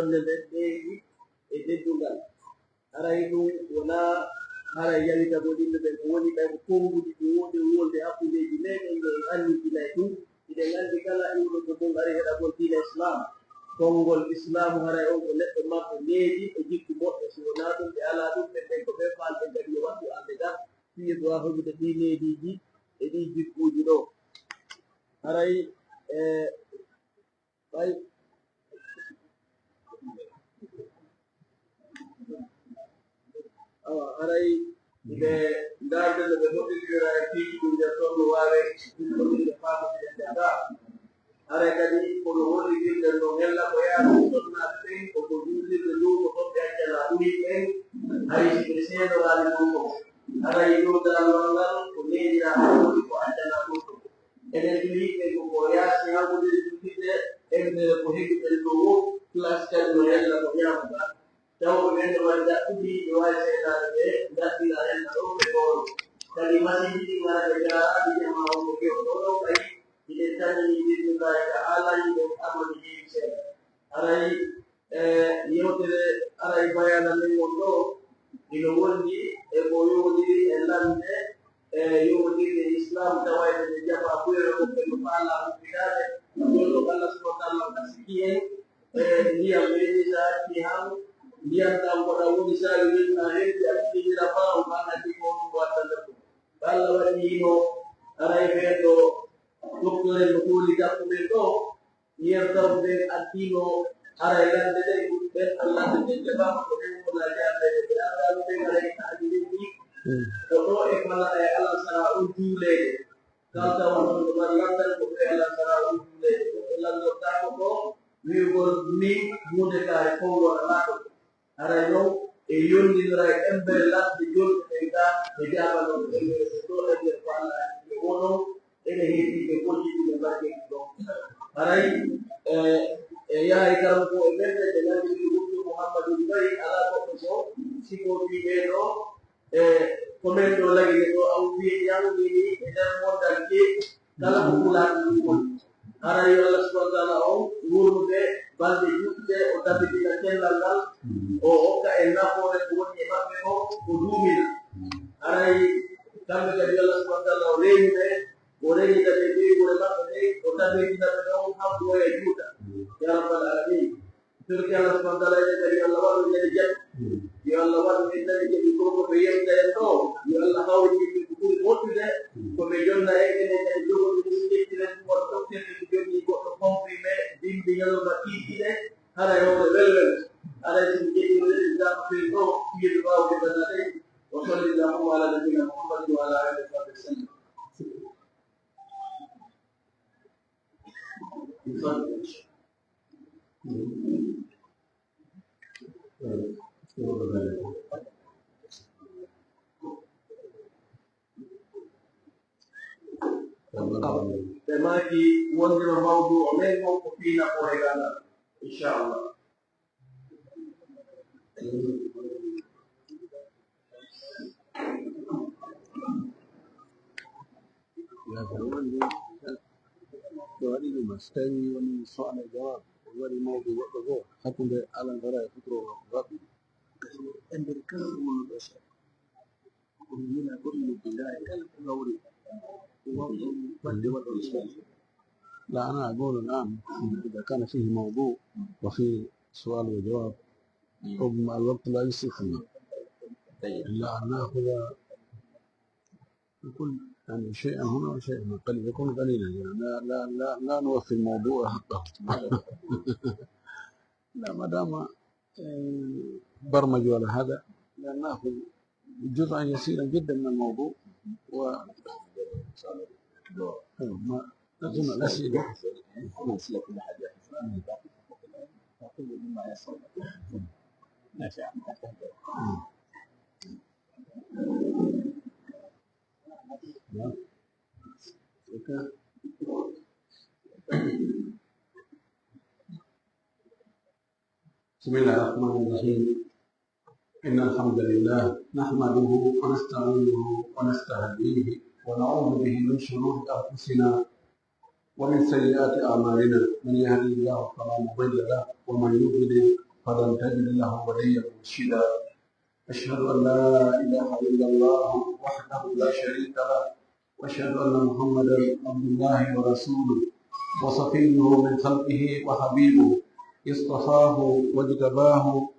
jonne ɓeɗɗeji e deddugal aray ɗum wona hara yawita ko yimɓe ɓe ko woni ɓay ko konguɗi ɗi wodi wolde hakkudeji meɗen ɓe annitinay ɗum iɗen andi kala iwɗo ko ɗum ari heɗagol diina islam konngol islamu haray on ko neɗɗo maɓɓe needi e jikku moƴƴo so wona ɗum ɓe ala ɗum ɓe ɓen ko ɓe falɓe kadi yo wattu ande ga fiye dowa hoɓide ɗi neediji e ɗi jikkuji ɗo haray ɓay haray ɓe ndardene ɓe hoɗitira e piiji ɗum nder toon no wawe ɗumɗoɗinde famotide ga haray kadi kono woni gilɗe no hella ko yaadu sonnaɓe ɓen koko juulirde ndu ko toɓɓe accana ɓuri ɓen hay ɓe seedorani ɗum ko haray ɗumdalal ngal ko needira woni ko accana ɗum ko enen liɓɓe koko yaasi hankude juɗɗiɗe ende ko heɓiɗen ɗo wo place kadi no hella ko ñamuga taw ɓe no waɗi daɗɗuɗi ɓe wawi seeɗade ɓe daɗɗira hella ɗo ɓe ɗoon kadi machine ɗi ngaraɓe jaraɗi jama on ko kew ɗo ɗo ɓayi iɗen tañini bismillahi taala yiɗen amani heewi seeɗa haray yewtere aray bayana men won ɗo ino wondi e ko yowdiri e lamde yowdirde islam tawayde ɓe jama ɓuyere ko ɓe no faala huɓɓinade jonno allah subhanahu wa taala ka sikki en ndiyam ɓeni sa akki han ndiyam ɗam koɗa woni sawi welna hedde akkiɗira faam anati ko ɗum wattande ɗum allah waɗi hino aray ɓen ɗo doctoren no kooli gappo men ɗo yertawde addino aray lande ɗe ɓen allah ɓe jaɓama ko ɓen wona jarde ɓe ardaɓe ɓen aray aji ɓenni ko ɗo e fala e alah sara on juulede kalta wonɗon ɗo mari landal ko ɓe alah sara on juulede ɓe landortako ɗo wiwgol ni hunde ka e fowwona maɗo aray noon e yondinora e embere ladde jolɓe ɓen ga e jaɓanoɓe ɓe ɗo e nder ko allah ɓe wono ene heetiɓe golliɗiɓe mbargeɗi ɗo haray e yahay karam ko e ɓerde ɓe nandiri huɗɗo mouhammadou mbayi ala goɗɗo so siko wiɓe ɗo e komin ɗo lagine ɗo aw wiye yawdini e nder mondal ke kala ko kulaɗo ɗum woni haray yo allah subahana taala on wurnude balɗe juɗɗe o tabitina cellal ngal o hokka e nafoore ko woni e maɓɓe o ko duumina haray kamɓe kadi yo allah subahana taala o reeniɓe o reñita ɓe ɓeygore maɓɓe ɓe o tabitina ɓe ɗon hamdu oya juuta ya rabbal alamin surki allah subahana taala ene kadi yo allah waɗu ñande jaɓ yo allah waɗu en dañi jaɓi koko ɓe yemda en ɗo yo allah hawri yimɓe ko ɓuri moƴƴude koɓe jonna e enen kadi jogoɓe ɗum ƴettiren won ɗoftirde ko jonni goɗɗo comprimé bimbi ñalowma kiikiɗe haray howde welwel haray somi ƴettiroɗe gama fen ɗo yiiɗo wawde banade o sallallahu ala nabina muhammadin wa ala alihi wa sahbihi sallam Temaki wondiro mawdu o men on ko fiina ko e gala inchallah waɗi ɗum so tawi woni sohla jawab waɗi mawdu goɗɗo goo hakkude alandara e futuro waɓɓi e nder kala wonɗo so ɗum yina goɗɗum noddiga e kala ko gawri لا أنا أقول الآن إذا كان فيه موضوع وفيه سؤال وجواب ربما الوقت لا يسعفنا إلا أن نأخذ كل يعني شيئا هنا وشيئا هنا قد يكون قليلا يعني لا نوفي الموضوع حقه لا ما دام برمج ولا هذا نأخذ جزءا يسيرا جدا من الموضوع و ما أظن الأسئلة كل حاجة كل مما يصل ما شاء بسم الله الرحمن الرحيم إن الحمد لله نحمده ونستعينه ونستهديه ونعوذ به من شرور أنفسنا ومن سيئات أعمالنا من يهدي الله فلا مضل له ومن يضلل فلن تجد له وليا مرشدا. أشهد أن لا إله إلا الله وحده لا شريك له، وأشهد أن محمدا عبد الله ورسوله وصفيه من خلقه وحبيبه، اصطفاه واجتباه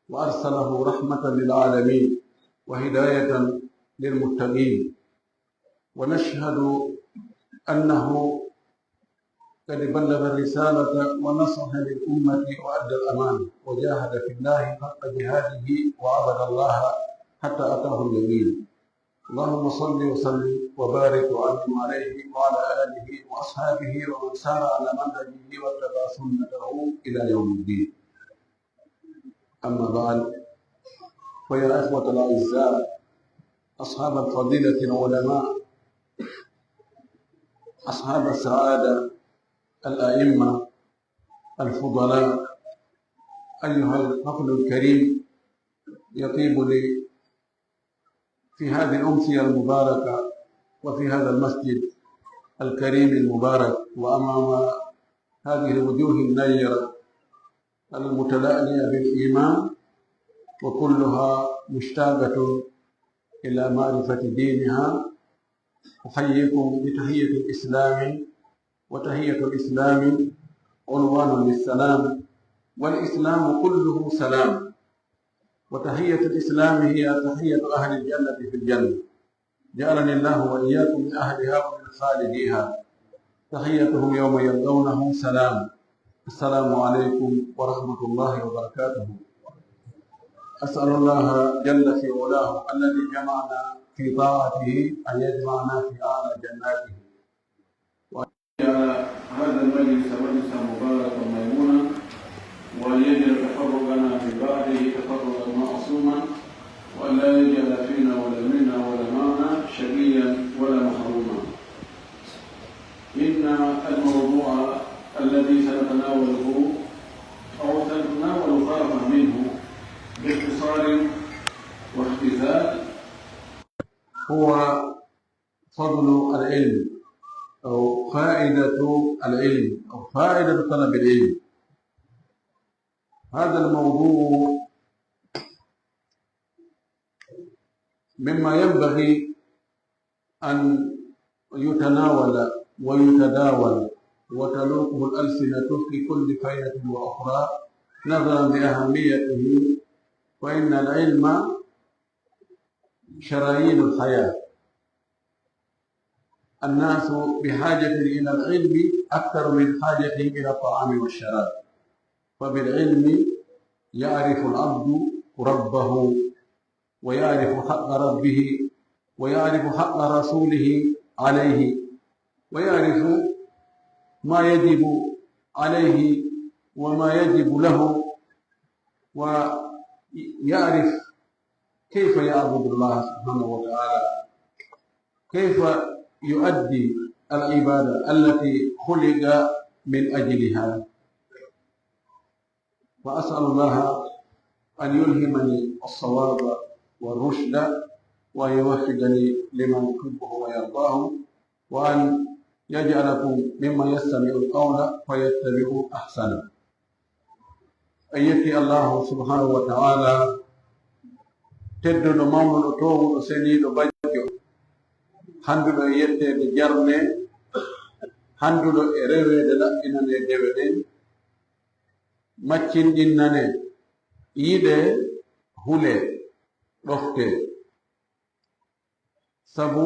وأرسله رحمة للعالمين وهداية للمتقين. ونشهد أنه قد بلغ الرسالة ونصح للأمة وأدى الأمانة وجاهد في الله حق جهاده وعبد الله حتى أتاه اليقين. اللهم صل وسلم وبارك وأنعم عليه وعلى آله وأصحابه ومن سار على منهجه واتبع سنته إلى يوم الدين. أما بعد، فيا إخوة الأعزاء، أصحاب الفضيلة العلماء، أصحاب السعادة، الأئمة الفضلاء، أيها الحفل الكريم، يطيب لي في هذه الأمسية المباركة وفي هذا المسجد الكريم المبارك وأمام هذه الوجوه النيرة المتلألئة بالإيمان وكلها مشتاقة إلى معرفة دينها، أحييكم بتحية الإسلام، وتحية الإسلام عنوان للسلام، والإسلام كله سلام، وتحية الإسلام هي تحية أهل الجنة في الجنة، جعلني الله وإياكم من أهلها ومن خالديها. تحيتهم يوم يلقونه سلام. السلام عليكم ورحمة الله وبركاته. أسأل الله جل في علاه الذي جمعنا في طاعته أن يجمعنا في أعلى جناته، وأن يجعل هذا المجلس مجلسا مباركا ميمونا، وأن يجعل تفرقنا من بعده تفرقا معصوما، وأن لا يجعل فينا ولا منا ولا معنا شقيا ولا محروما. إن الموضوع الذي سنتناوله أو سنتناول طرفا منه باختصار واختزال هو فضل العلم أو فائدة العلم أو فائدة طلب العلم. هذا الموضوع مما ينبغي أن يتناول ويتداول وتلوقه الألسنة في كل فائدة وأخرى نظرا لأهميته، فإن العلم شرايين الحياة. الناس بحاجة إلى العلم أكثر من حاجتهم إلى الطعام والشراب، فبالعلم يعرف العبد ربه، ويعرف حق ربه، ويعرف حق رسوله عليه، ويعرف ما يجب عليه وما يجب له، ويعرف كيف يعبد الله سبحانه وتعالى، كيف يؤدي العبادة التي خلق من أجلها. وأسأل الله أن يلهمني الصواب والرشد، وأن يوفقني لما يحبه ويرضاه، وأن يجعلكم ممن يستمع القول فيتبع أحسنه. أيتي الله سبحانه وتعالى tedduɗo mawnuɗo towuɗo seniiɗo bajjo, handuɗo e yettede jarne, handuɗo e reweede laɓɓinane dewe ɗen, maccinɗinnane yiɗe hule ɗofte, sabu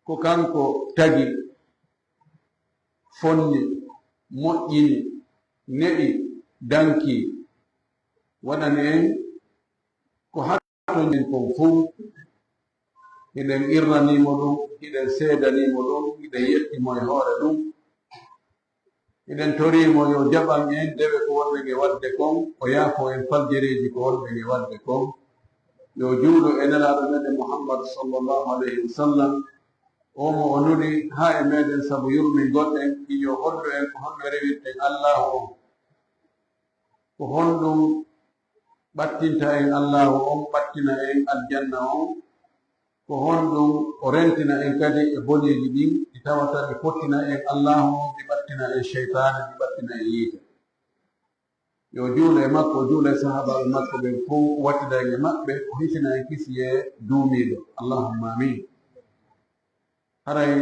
ko kanko tagi, fonni, moƴƴini, neɗi, danki, waɗani en ko hattoñen kon fuu. Hiɗen irranimo ɗum, hiɗen seedanimo ɗum, hiɗen yettimo e hoore ɗum, hiɗen torimo yo jaɓan en dewe ko wonɓe nge wadde kon, o yaafo en faljereji ko wonɓe nge wadde kon, yo juuɗo e nelaaɗo meɗen Muhammad sallallahu alayhi wa sallam, o mo o nuli haa e meɗen sabu yurmi goɗɗen, yo hollu en ko honno rewirten Allahu on, ko honɗum ɓattinta en Allahu on, ɓattina en aljanna on, ko honɗum o rentina en kadi e boneji ɗin ɗi tawata ɗi fottina en Allahu on, ɗi ɓattina en cheytane, ɗi ɓattina en yiite. yo juule makko juule sahabaɓe makko ɓe fof wattidage maɓɓe ko hisina e kisiye duumiɗo allahumma amin haray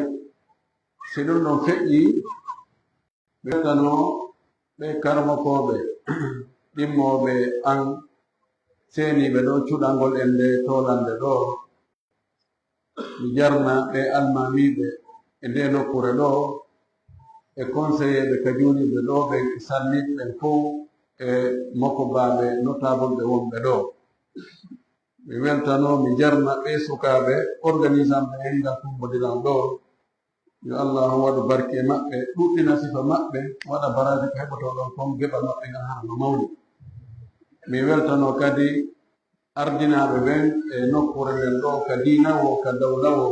si ɗum ɗon feƴƴi ɓe tano ɓe karmokoɓe ɗimmoɓe an seeniɓe ɗo cuɗalngol en nde tolande ɗo mi jarna ɓe almamiɓe e nde nokkure ɗo e conseillé ɓe ka juuniɓe ɗo ɓe salmitɓe fof e makko baɓe notable ɓe wonɓe ɗo mi weltano mi jarna ɓe sukaɓe organisant ɓe en ngal kumbodiran ɗo yo allah waɗu barke maɓɓe ɗuɗɗina sifa maɓɓe waɗa baraji ko heɓotoɗon kon geɓal maɓɓe ngal hano mawni mi weltano kadi ardinaɓe ɓen e nokkure nden ɗo ka dinawo ka dawlawo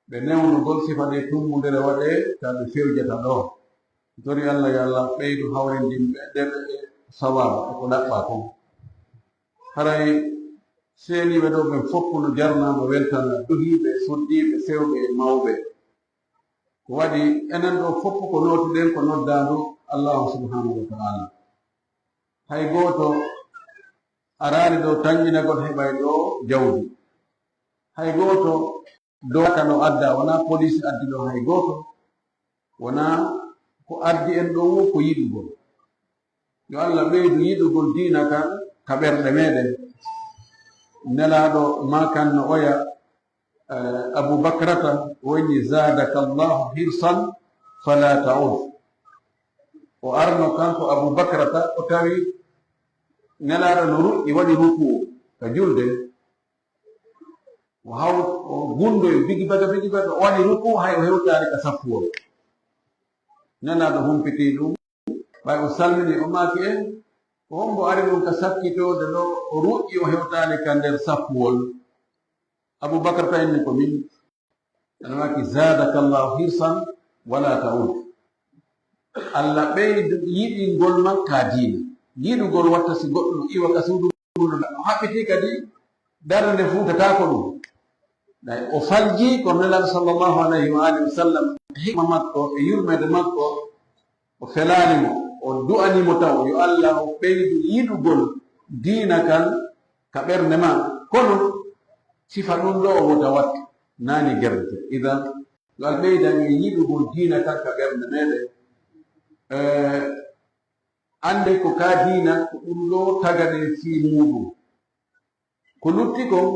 ɓe newnugol sifa ɗe tummudere waɗe kaɓe fewjata ɗo tori allah yo allah ɓeydu hawrindinɓe nder sawaba eko ɗaɓɓa kon haray seeniɓe ɗo ɓen foppuno jarnama weltana duhiɓe suddiɓe sewɓe e mawɓe ko waɗi enen ɗo foppu ko notiɗen ko noddandu allahu subhanahu wa taala hay goto arani ɗo tanƴinagol heɓay ɗo jawdi hay goto doka no adda wona police addi ɗo hay goto wona ko addi en ɗo wo ko yiɗugol yo allah ɓeydu yiɗugol diina kan ka ɓerɗe meɗen nelaɗo makanno oya aboubakrata woni zadaka llahu hirsan fala taud o arno kanko aboubakrata o tawi nelaɗo no ruƴƴi waɗi rukuo ka julde o gundoy bigi baga o waɗi ruku hay o hewtani ka sappuwol nelaɗo humpiti ɗum ɓay o salmini o maki en ko hombo ari ɗum ka sakkitode ɗo o ruƴƴi o hewtani ka nder sappuwol aboubacar tawinni ko min ana maki zadaka llahu hirsan wala taud allah ɓeydu yiɗingol man ka diina yiɗugol watta si goɗɗo iwa ka suudu o haɓɓiti kadi darde fuutatako ɗum o falji ko nelaɗo sallllahu alayhi wa alihi wa sallam hikma makko e yurmede makko o felanimo o du'animo taw yo allah o ɓeydu yiɗugol diina kan ka ɓernde ma kono sifa ɗum ɗo o wota watta nani gerde idan yo allah ɓeydan e yiɗugol diina kan ka ɓernde meɗen ande ko ka diina ko ɗum ɗo tagaɗen fii muɗum ko lutti kon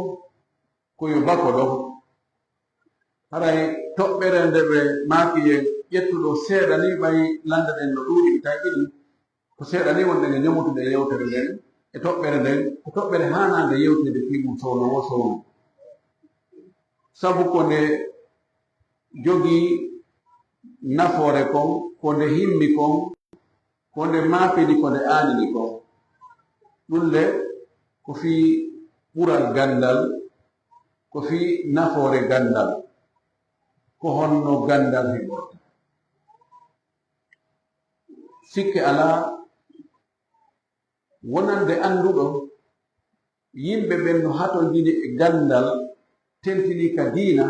koyo bako ɗo haray toɓɓere nde ɓe maakiyen ƴettuɗo seeɗa ni ɓay landa ɗen no ɗuuɗi taƴiɗi ko seeɗa ni wonɗen e ñamutude yewtere nden e toɓɓere nden ko toɓɓere hanande yewtede fiɗum sownowo sowno sabu ko nde jogii nafoore kon ko nde himmi kon ko nde maapidi ko nde aanini kon ɗulle ko fii ɓural gandal ko fii nafoore gandal ko honno gandal heɓorta sikke alaa wonande annduɗo yimɓe ɓen no hatondini e gandal tentini ka diina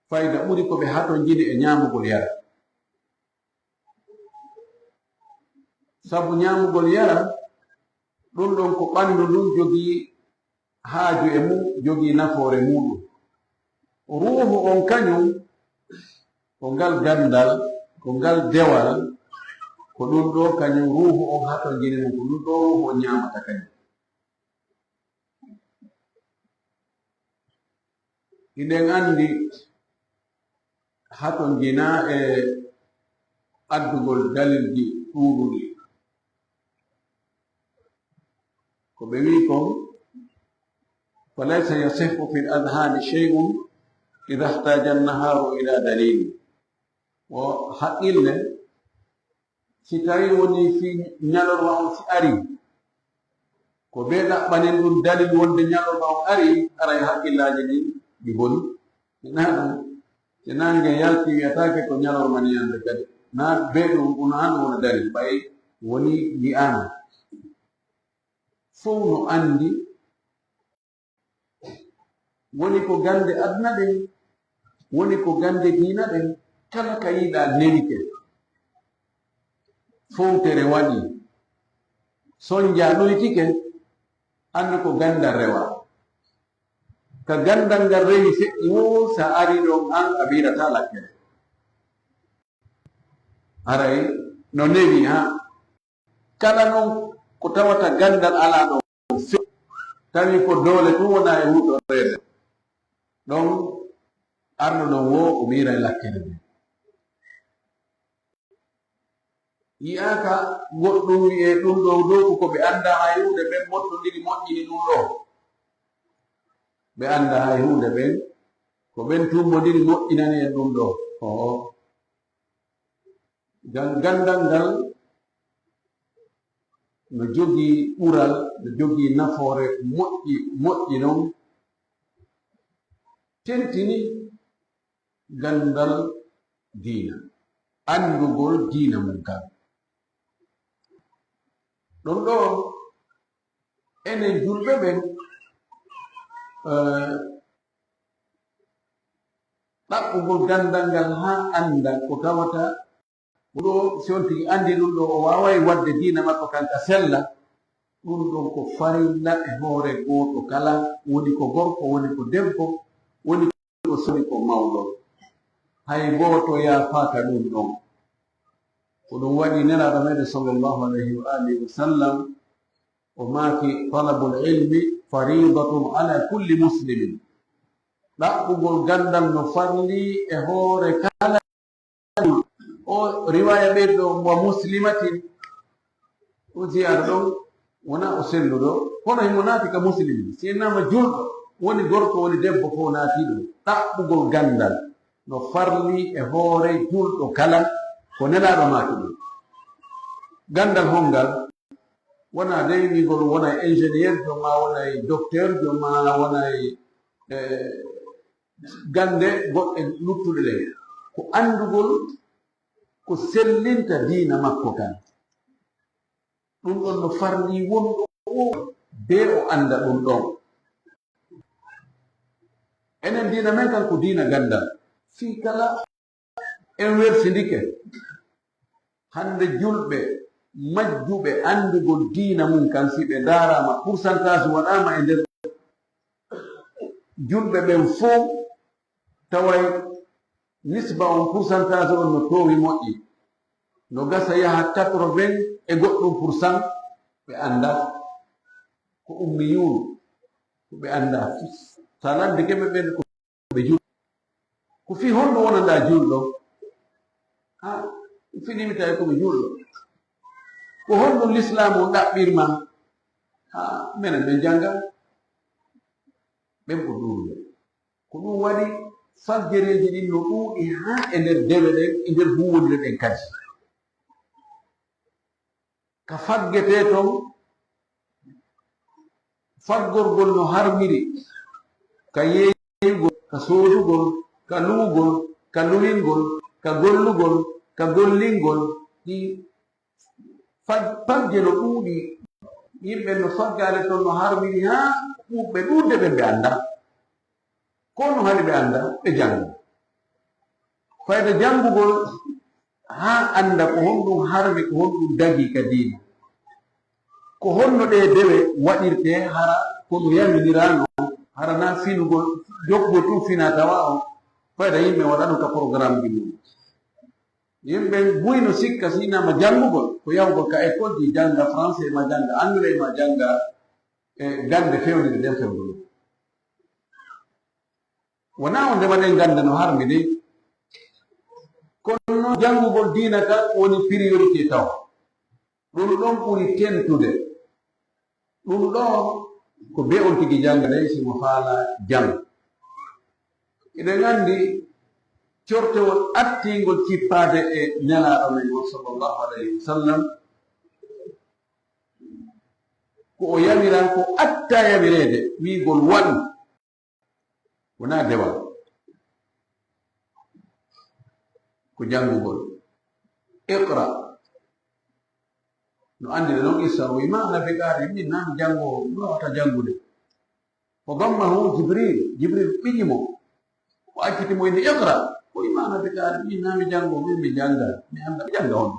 fayda ɓuri ko ɓe hatondini e ñaamugol yara sabu ñaamugol yara ɗum ɗon ko ɓanndu ndun jogii haaju e mum jogii nafoore muɗum ruuhu on kañum ko ngal gandal ko ngal dewal ko ɗum ɗo kañum ruuhu on hatondini mum ko ɗum ɗo ruuhu on ñaamata kañum hiɗen anndi hatondina e addugol dalilji ɗuuɗuɗi ko ɓe wi kon falaysa yasihu fi l adhani chey'un ida htaja annaharu ila dalili o haqqille si tawi woni fi ñalorma on si ari ko ɓe ɗaɓɓanen ɗum dalil wonde ñalorma on ari aray haqqillaji ɗin ɗi boni ina ɗum si nange yalti wiyatake ko ñalorma ni ande kadi na be ɗum una an wona dalil ɓay woni wi'ama fof no andi woni ko gande aduna ɗen woni ko gande diina ɗen kala ka yiɗa nelike fowtere waɗi sonja ɗoytike andu ko gandal rewa ka gandal ngal rewi feƴƴi wo sa ari ɗon an a ɓirata lakkere aray no newi ha kala noon ko tawata gandal ala ɗo tawi ko doole tun wona e huɗo reede ɗon arno ɗon wo o ɓira e lakkere nde yiyaka goɗɗum wi'e ɗum ɗo dow ko ɓe anda hay hunde ɓen mottodiri moƴƴini ɗum ɗo ɓe anda hay hunde ɓen ko ɓen tummodiri moƴƴinani en ɗum ɗo gandal ngal no jogii ɓural no jogii nafoore moƴƴi noon tentini gandal diina andugol diina mum kan ɗum ɗo enen julɓe ɓen ɗaɓɓugol gandal ngal ha anda ko tawata ɗo si on tigi andi ɗum ɗo o wawai wadde diina makko kanka sella ɗum ɗon ko farilla e hoore goto kala woni ko gorko woni ko debbo woni ko soni ko mawɗo hay goto yafaka ɗum ɗon ko ɗum waɗi nelaɗo meɗen sallllahu alayhi wa alihi wa sallam o maaki talabul ilmi faridatun ala kulli muslimin ɗaɓɓugol gandal no farli e hoore kala o riwaya ɓeɗɗo wa muslimatin o ziyara ɗon wona o selluɗo kono himo naati ka muslimin si nama julɗo woni gorko woni debbo fo naati ɗum ɗaɓɓugol gandal no farli e hoore julɗo kala ko nelaɗo maaki ɗum gandal hongal wona deywigol wona ingénieur joma wonay docteur joma wonay gande goɗɗe luttuɗe ɗe ko andugol ko sellinta diina makko kan ɗum ɗon no farli wonɗo be o anda ɗum ɗon enen diina men kan ko diina gandal fi kala en wersindike hande julɓe majjuɓe andugol diina mum kan si ɓe darama pourcentage waɗama e nder julɓe ɓen fof taway nisba on pourcentage on no towi moƴƴi no gasa yaha 80 e goɗɗum pourcent ɓe anda ko ummiyun ko ɓe anda salande keɓe ɓen ko ɓe julɓe ko fi honɗo wonanda julɗo ha finimi tawi koɓe julɗo ko honɗum l'islamu ɗaɓɓirma ha minen ɓe janga ɓen ko ɗuuɗe ko ɗum waɗi faggereji ɗin no ɗuuɗi ha e nder dewe ɗen e nder huwodire ɗen kadi ka faggete ton faggorgol no harmiri ka yeeyugol ka soodugol ka luugol ka luwingol ka gollugol ka gollingol ɗi fagge no ɗuuɗi yimɓe no faggare ton no harmiri ha ɓuɓɓe ɗuuɗde ɓe ɓe anda ko no hani ɓe anda ɓe janga fayda jangugol ha anda ko honɗum harmi ko honɗum dagi ka diina ko honno ɗe dewe waɗirte hara kono yaminirano hara na finugol joggo tu fina tawa o fayda yimɓe waɗano ka programme ji mum yimɓe buyno sikka sinama jangugol ko yahugol ka école ji janga français ma janga anglais ma janga e gande fewnide nden fewnude wona o ndemaɗen gande no harmi de kono jangugol diina ka woni priorité taw ɗum ɗon ɓuri tentude ɗum ɗo ko be on tigi janga de simo faala jam eɗen andi cortewol attingol cippade e nelaɗo men o sallllahu alayhi wa sallam ko o yamiran ko atta yamirede wigol waɗu wona dewal ko jangugol iqra no andide noon issa o wima nabi gaari min nami jango mi wawata jangude o dammahu jibril ɓiƴimo o accitimo inde iqra o wima nabi gaari min nami jango min mi janga mi anda mi janga on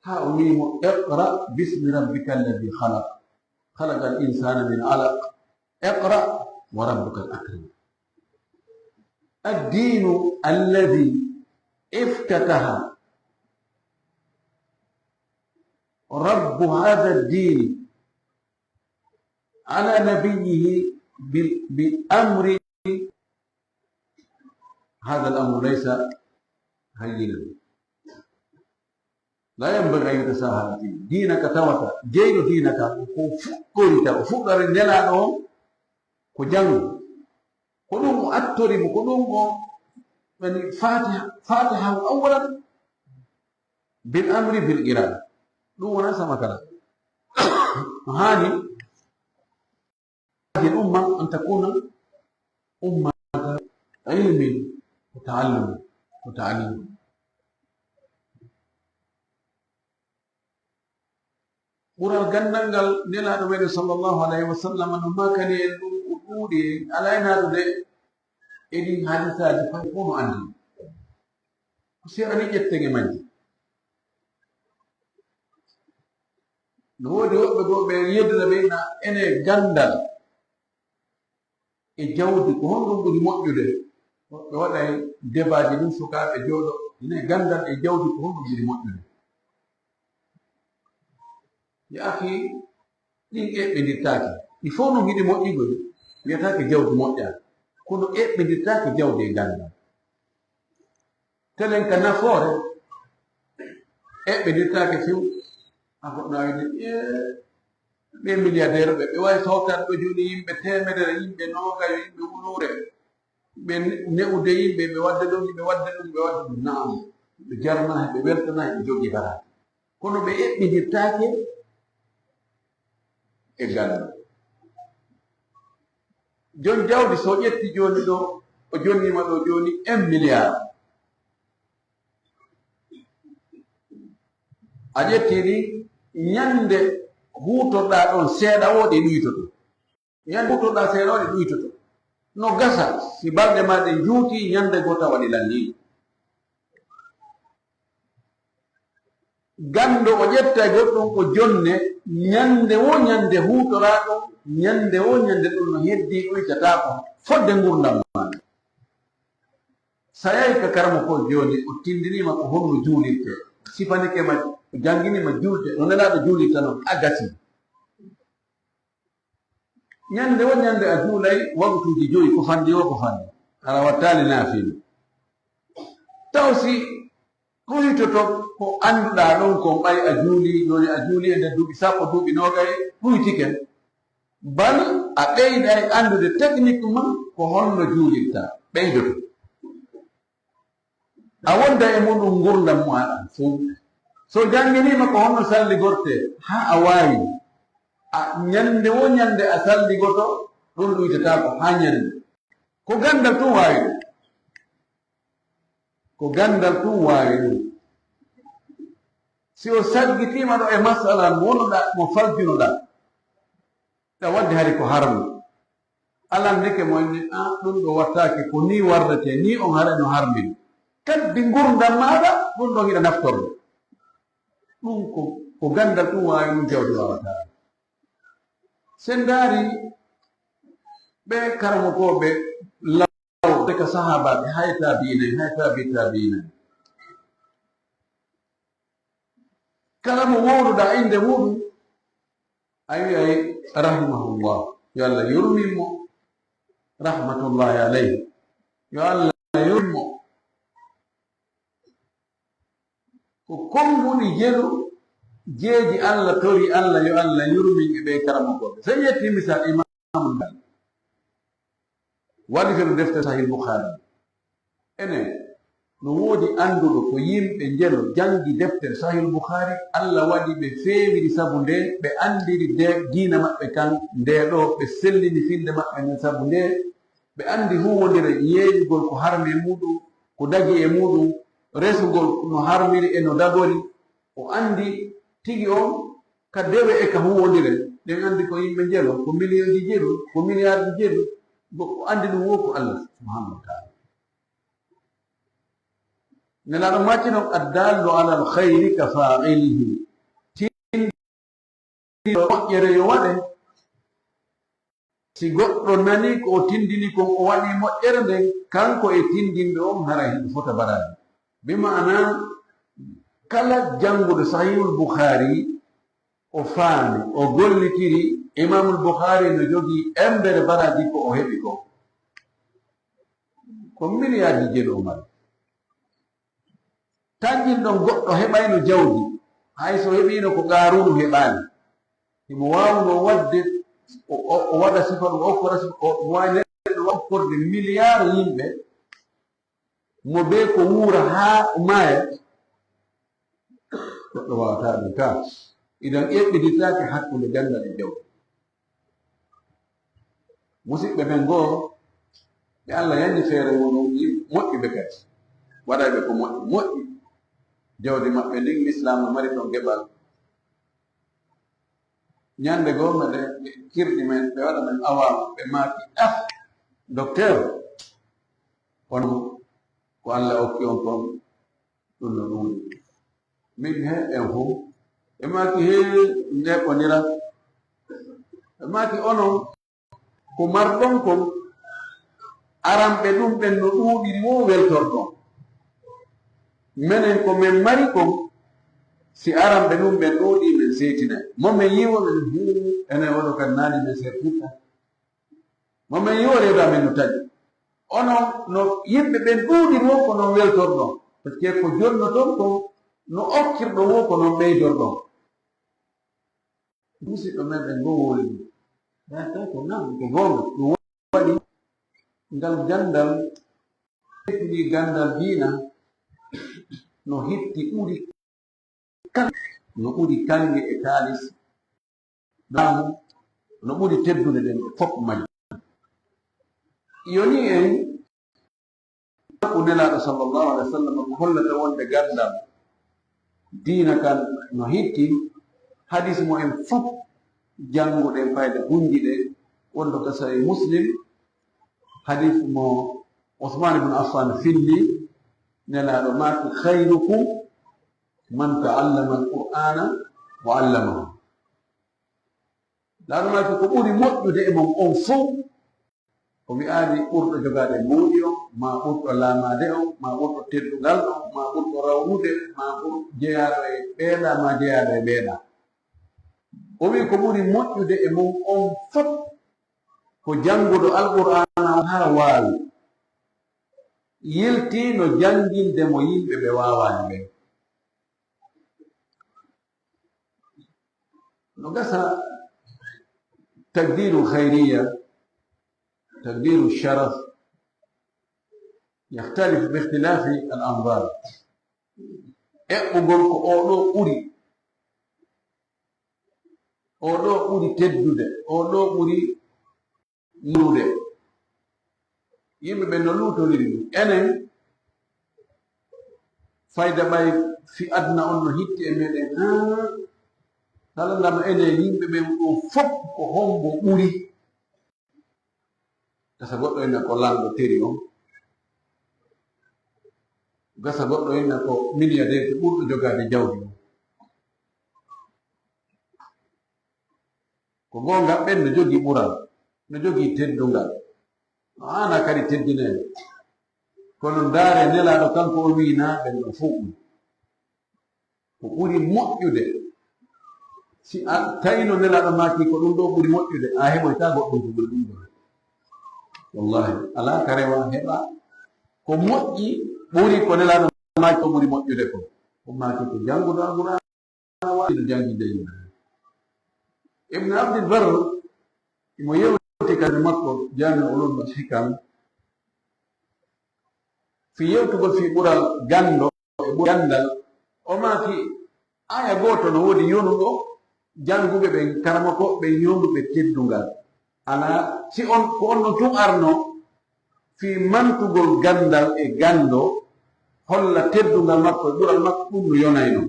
هاوميم اقرأ باسم ربك الذي خلق خلق الإنسان من علق اقرأ وربك الأكرم. الدين الذي افتتح رب هذا الدين على نبيه بأمر، هذا الأمر ليس هينا، لا ينبغي أن يتساهل فيه. دينك توتا جيل دينك وفكرت وفكر النلانو كجانو كلهم أتوري كلهم من فاتحة أولا بالأمر بالإرادة دون سما كلام. هذه الأمة أن تكون أمة علم وتعلم. Bural gandal nelaɗo meɗen sallallahu alayhi wa sallam no makani en ɗum ko ɗuuɗi alaynaɗo de eɗin hadisaji fay fof no andi ko seeɗani ƴettege majji. No woodi woɓɓe goo ɓe yeddata ɓe na ene gandal e jawdi ko honɗum ɓuri moƴƴude. Woɓɓe waɗay débaji ɗum sukaaɓe jooɗo ene gandal e jawdi ko honɗum ɓuri moƴƴude. Ya akhi ɗin eɓɓidirtaake ɗi fof no hiɗi moƴƴugol wiyataake jawdi moƴƴaaka kono eɓɓidirtaake jawdi e gandal. Telen ka nafoore eɓɓidirtaake few a goɗɗo a wiide ɓe milliardaire ɓe wawi tawtan ɓe joni yimɓe temedere yimɓe nogayo yimɓe wulure ɓe ne'ude yimɓe ɓe wadde ɗum naam ɓe jarnahe ɓe weltanahe ɓe jogii baraade kono ɓe eɓɓidirtaake e gandal. Jon jawdi so ƴetti joni ɗo o jonnima ɗo joni 1 milliard a ƴetti ɗi ñande huutoɗa ɗon seeɗa o ɗe ɗuytoto, ñande huutoɗa seeɗa o ɗe ɗuytoto no gasa si balɗe ma ɗe juuti ñande gota waɗi landiɗo. Gando o ƴetta goɗɗum o jonne ñande wo ñande huutoraɗo ñande wo ñande ɗum no heddi ɗuytatako fodde gurdam ma. Sa yahi ka karamo ko joni o tindinima ko honno juulirte sifanike ma janginima julde no nelaɗo juulirta noon a gasi. Ñande wo ñande a juulay waktuji joyi ko fandi o ko fandi ara wattali naafino taw si ɗuytoto ko annduɗa ɗon kon ɓay a juuli joni a juuli e nder duuɓi sappo duuɓi nogay ɗuytiken bal a ɓeyɗay andude technique ma ko honno juulirta ɓeydoto a wonda e muɗum gurdam maɗa fof. So janginima ko honno salligorte ha a wawi a ñande wo ñande a salligoto ɗum ɗuytatako ha ñande ko gandal tun wawi ɗum ko gandal tun wawi ɗum. Si o saggitima ɗo e masala wonoɗa mo faljinoɗa ɗa wadde hari ko harmu alan ndeke mo inni a ɗum ɗo wattake ko ni warrete ni on haɗa no harmini kaddi gurdam maɗa ɗum ɗon hiɗa naftorde ɗum ko gandal ɗum wawi ɗum jawdi wawata. Sen daari ɓe karamokoɓe lawɓe ka sahabaɓe hay tabi'inayi kala mo wowluɗa inde muɗum a wiyay rahimahullah yo Allah yurminmo rahmatullahi alayhi yo Allah yurmo ko konnguli jelu jeeji Allah tori Allah yo Allah yurmin e ɓe karamokoɓe. So yetti misal imamu Bukhari waɗi feno defte sahih Bukhari enen no woodi anduɗo ko yimɓe njelo jangi deftere sahih Bukhari Allah waɗi ɓe feewiri sabu nde ɓe andiri diina maɓɓe kan nde ɗo ɓe sellini finde maɓɓe nden sabu nde ɓe andi huwodire yeeyugol ko harmi e muɗum ko dagi e muɗum resugol no harmiri e no dagori o andi tigi on ka dewe e ka huwodire ɗen andi ko yimɓe njelo ko million ji jelu ko milliard ji jelu ko andi ɗum wo ko Allah subhanahu wa taala. nelaɗo maccino addallu ala alkhayri ka fa'ilihi tindiɗo moƴƴere yo waɗe si goɗɗo nani ko o tindini kon o waɗi moƴƴere nden kanko e tindinɗo on hara hiɗo fota barade bi ma'ana kala janguɗo sahihul bukhari o faami o gollitiri imamul bukhari no jogii embere baraji ko o heɓi ko milliardi jeɗo o mari tanjin ɗon goɗɗo heɓayno jawdi hay so heɓino ko qarunu heɓani himo wawno wadde o waɗa sifa ɗum okkora wawi neɗɗo okkorde milliard yimɓe mo be ko wuura ha maya goɗɗo wawata ɗum ka idan ƴeɓɓiditake hakkude gandal e jawdi musidɓe men goo ɓe Allah yanni feere wonon moƴƴuɓe kadi waɗayɓe ko moƴƴi jawdi maɓɓe ndin l'islam mari ɗon geɓal ñande goo meɗe kirɗi men ɓe waɗa men awama ɓe maaki docteur on ko Allah okki on kon ɗum no ɗum min he en fo ɓe maaki he ndeɓonira ɓe maaki onon ko marɗon kon aranɓe ɗum ɓen no ɗuuɗiri wo weltorɗon menen ko min mari kon si aranɓe ɗum ɓen ɗuuɗi min seetina momin yiwo men enen oɗo kadi naani min sertitta momin yiwo reedo amen no taƴi onon no yimɓe ɓen ɗuuɗiri wo ko non weltorɗon par ce que ko jonnoton ko no okkirɗo wo ko non ɓeydorɗon musidɗo men ɓen goo woli ko nan ko gonga ɗum waɗi ngal gandal heɓni gandal diina no hitti ɓuri no ɓuri kange e kaalis ɗamu no ɓuri teddude ɗen e fof majji yoni en ko nelaɗo sallllahu alih wa sallam ko hollata wonde gandal diina kan no hitti hadis mo en fof janguɗen fayde hunji ɗe wonɗo ka sahih muslim hadis mo Usman ibn Affan filli nelaɗo maaki khayrukum man ta'allama al-qur'ana wa 'allamahu laɗo maaki ko ɓuri moƴƴude e mon on fof o wi'aani ɓurɗo jogaade mbuuɗi on ma ɓurɗo laamaade on ma ɓurɗo teddugal on ma ɓurɗo rawnude ma ɓurɗo jeyaɗo e ɓeeɗa ma jeyaɗo e ɓeeɗa o wi ko ɓuri moƴƴude e mon on fof ko jannguɗo alqur'ana haa waawi yiltiino jannginde mo yimɓe ɓe waawaani ɓen no gasa taqdiru khayriya taqdiru sharaf يختلف باختلاف الأنظار eɓɓugol ko oɗo ɓuri teddude oɗo ɓuri luude yimɓe ɓe no luutoriri ɗum enen fayda ɓay fi adna on no hitti e meɗen kala ngam enen yimɓe ɓen ɗo fof ko hombo ɓuri gasa goɗɗo ene ko lanɗo teri on gasa goɗɗo ene ko milliardaire to ɓurɗo jogaade jawdi on ko gonga ɓen no jogii ɓural no jogii teddungal no hana kadi teddinede kono ndaare nelaɗo kanko o wiina ɓen ɗo fof ko ɓuri moƴƴude si a tawino nelaɗo maaki ko ɗum ɗo ɓuri moƴƴude a heɓoyta goɗɗum ko ɓuri ɗum ɗo wallahi ala ka rewa heɓa ko moƴƴi ɓuri ko nelaɗo maaki ko ɓuri moƴƴude ko maaki ko jannguɗo alqur'an waino jannginde yimɓe ibn abdil bar mo yewti kadi makko jami ulum hikam fi yewtugol fi ɓural gando e gandal o maaki aya goto no woodi yonuɗo janguɓe ɓen karamako ɓe yonduɓe teddungal ala si on ko on no tum arno fi mantugol gandal e gando holla teddungal makko e ɓural makko ɗum no yonayno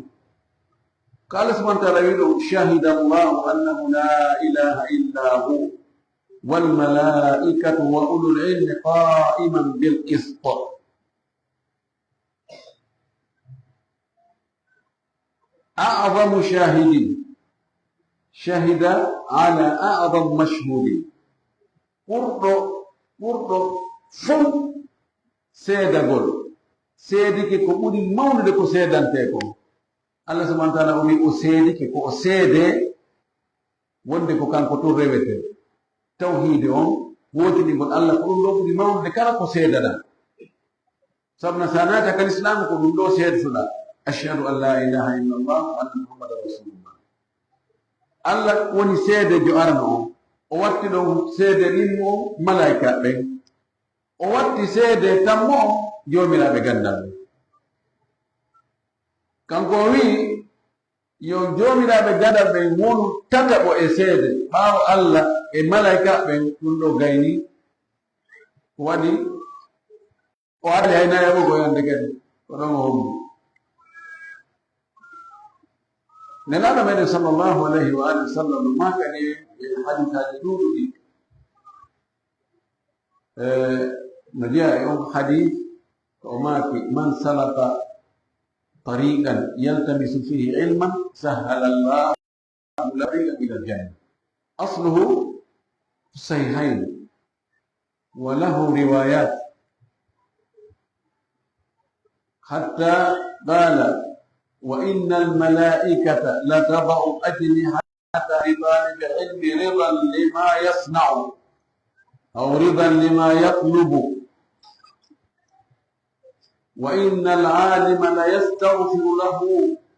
ko Allah subhanahu wa ta'ala wi ɗo shahida allahu annahu la ilaha illa hu wal malaikatu wa ulul ilmi qa'iman bil qist أعظم شاهد شهد على أعظم مشهود ɓurɗo fuu seedagol seedike ko ɓuri mawnude ko seedante ko Allah subhanahu wa ta'ala o wi o seedike ko o seede wonde ko kanko tun rewete tawhide on wotinigol Allah ko ɗum ɗo ɓuri mawnude kala ko seedata sabna sa naata kal islam ko ɗum ɗo seedatoɗa ashhadu an la ilaha illallah wa anna muhammadan rasulullah Allah woni seedejo arno o o watti ɗon seede ɗinmo malaika ɓen o watti seede tammo jomiraɓe gandal ɓe kanko o wi yo jomiraɓe gandal ɓen wonu tataɓo e seede ɓaawo Allah e malaika ɓen ɗum ɗo gayni ko waɗi o arde hayna yaɓugo yande kadi ko ɗon o hommi nelaɗo meɗen sallllahu alayhi wa alihi wa sallam ma kadi e haditaji ɗuɗuɗi no jeeya e on hadith ko o maaki man salaka tariqan yaltamisu fihi ilman sahala llahu tariqan ila aljanna asluhu sahihain wa lahu riwayat hatta qala وإن الملائكة لتضع أجنحة لطالب العلم رضا لما يصنع أو رضا لما يطلب وإن العالم ليستغفر له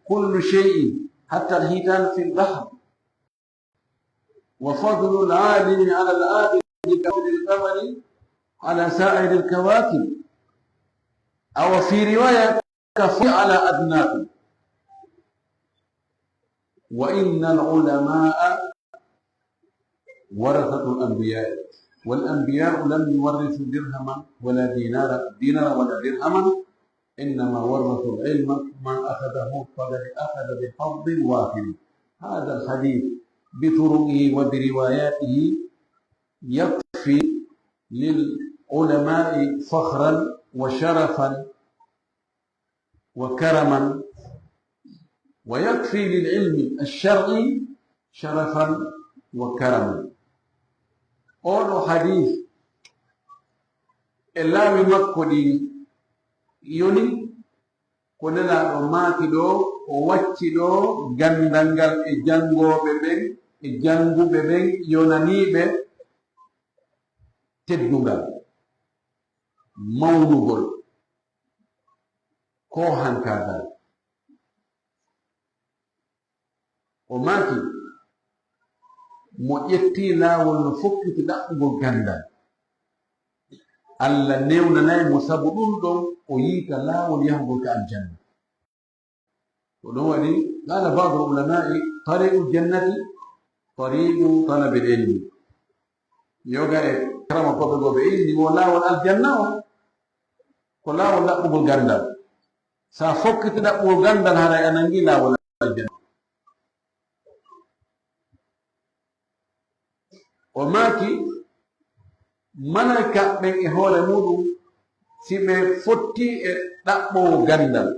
كل شيء حتى الحيتان في البحر وفضل العالم على العابد كفضل القمر على سائر الكواكب أو في رواية كفضل على أدناكم وإن العلماء ورثة الأنبياء والأنبياء لم يورثوا درهما ولا دينارا ولا درهما إنما ورثوا العلم من أخذه فقد أخذ بحظ واحد هذا الحديث بطرقه وبرواياته يكفي للعلماء فخرا وشرفا وكرما ويكفي للعلم الشرعي شرفا وكرما أولو حديث إلا بمكودي يوني كوننا ماكي دو وواتي دو غاندانغال جانغو ببين جانغو ببين يوناني بي تدوغال مونوغول كوهان كادال o maaki mo ƴetti laawol no fokkiti ɗaɓɓugol gandal Allah newnanayi mo sabu ɗum ɗon o yiita laawol yahugol ka aljanna ko ɗum waɗi qala badu ulamai tariqu ljannati tariqu talabil ilmi yoga e karama koɓe go ɓe ilmi wo laawol aljanna o ko laawol ɗaɓɓugol gandal sa fokkiti ɗaɓɓugol gandal haray a nangi laawol aljanna o maaki malaika ɓen e hoore muɗum si ɓe fotti e ɗaɓɓowo gandal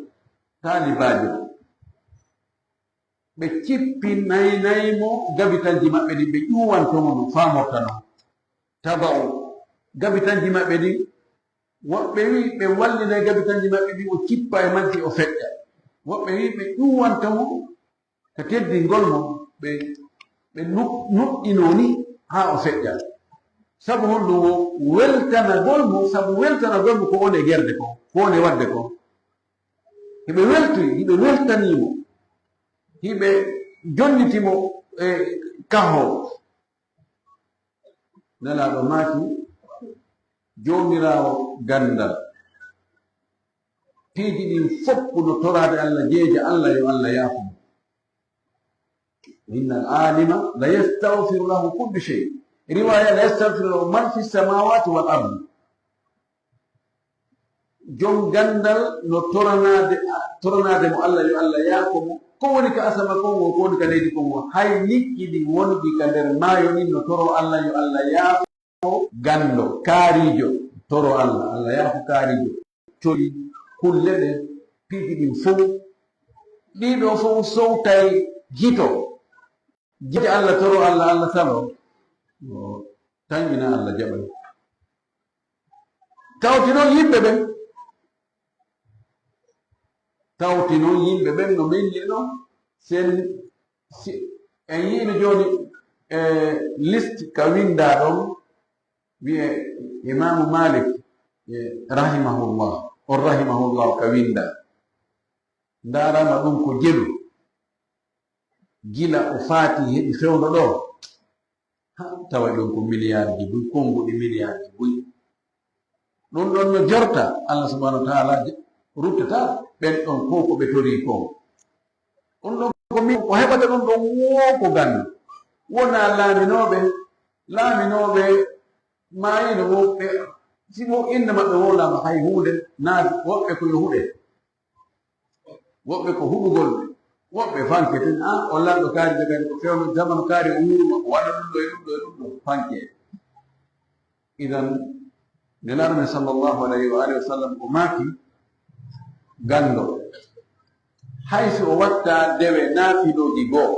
taalibajo ɓe cippi naynaymo gabitanji maɓɓe ɗi ɓe ƴuwantomo ɗum famortano taba'u gabitanji maɓɓe ɗi woɓɓe wi ɓe wallina gabitanji maɓɓe ɗi o cippa e majji o feƴƴa woɓɓe wi ɓe ƴuwantomo ka teddingol mo ɓe nuɗɗino ni ha o feƴƴa sabu honɗum o weltanagol mo sabu weltanagol mo ko woni e gerde ko woni e wadde ko hiɓe weltoyi hiɓe weltanimo hiɓe jonnitimo e kaho nelaɗo maaki jomirawo gandal piiji ɗin foppu no torade Allah jeeja Allah yo Allah yaafumo إن العالم لا يستغفر له كل شيء رواية لا يستغفر له من في السماوات والأرض جون غندل نو تورنادي مو الله يو الله ياكم كوني كأسما كون وكوني كنيدي كون هاي نيكي دي وندي كدر ما يوني نو تورو الله يو الله ياكم غندو كاريجو تورو الله ياكم كاريجو تولي كل ده بيجي من فوق ɗiɗo fof sowtay gito gite Allah toro Allah talo tañina Allah jaɓay tawtino yimɓe ɓen no min yiɗno sen en yiino joni liste ka winda ɗon wiye imamu Malik rahimahullah ka winda ndarama ɗum ko jeɗu gila o faati heɓi fewno ɗo tawa ɗon ko milliards buy konguɗi milliards buy ɗum ɗon no jorta Allah subhanahu wa taala ruttata ɓen ɗon ko ko ɓe tori kon ɗum ɗon ko heɓata ɗum ɗon woko gandu wona laaminoɓe mayino woɓɓe simo inde maɓɓe wolama hay hunde naati woɓɓe ko yo huɗe woɓɓe ko huɗugol woɓɓe fanke ten o lamɗo kaari de kadi ko fewno jamanu kaari o wurma ko waɗa ɗum ɗo e ɗum ɗo e ɗum ɗo fanke idan nelaɗo men sallllahu alayhi wa alihi wa sallam o maaki gando hayso o watta dewe naafiloji goo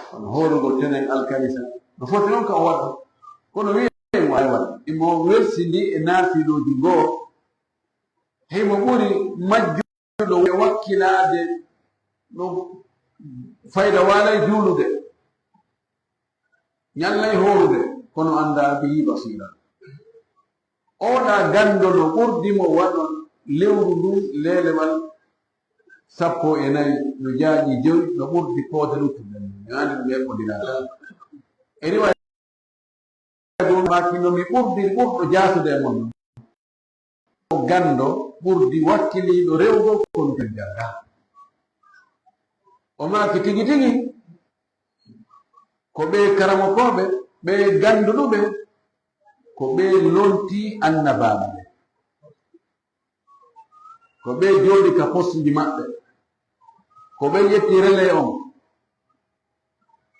kono horugol tenen alkamisa no foti noon ka o waɗa kono wiyen wawi waɗa imo wersindi e naafiloji goo heymo ɓuri majjuɗo e wakkilade no fayda walay juulude ñallay horude kono anda bihi basira oɗa gando no ɓurdimo waɗon lewru ndun lelewal 14 no jaaƴi joyi no ɓurdi koode luttude mi andi ɗum yeɓɓodinata e riwa ɗum makino mi ɓurɗo jatude e mon o gando ɓurdi wakkiliɗo rewgo kono ten janga o maki tigi tigi ko ɓe karamokoɓe ɓe ganduɗuɓe ko ɓe lonti annabaɓe ko ɓe jooɗi ka postuji maɓɓe ko ɓe yetti rele on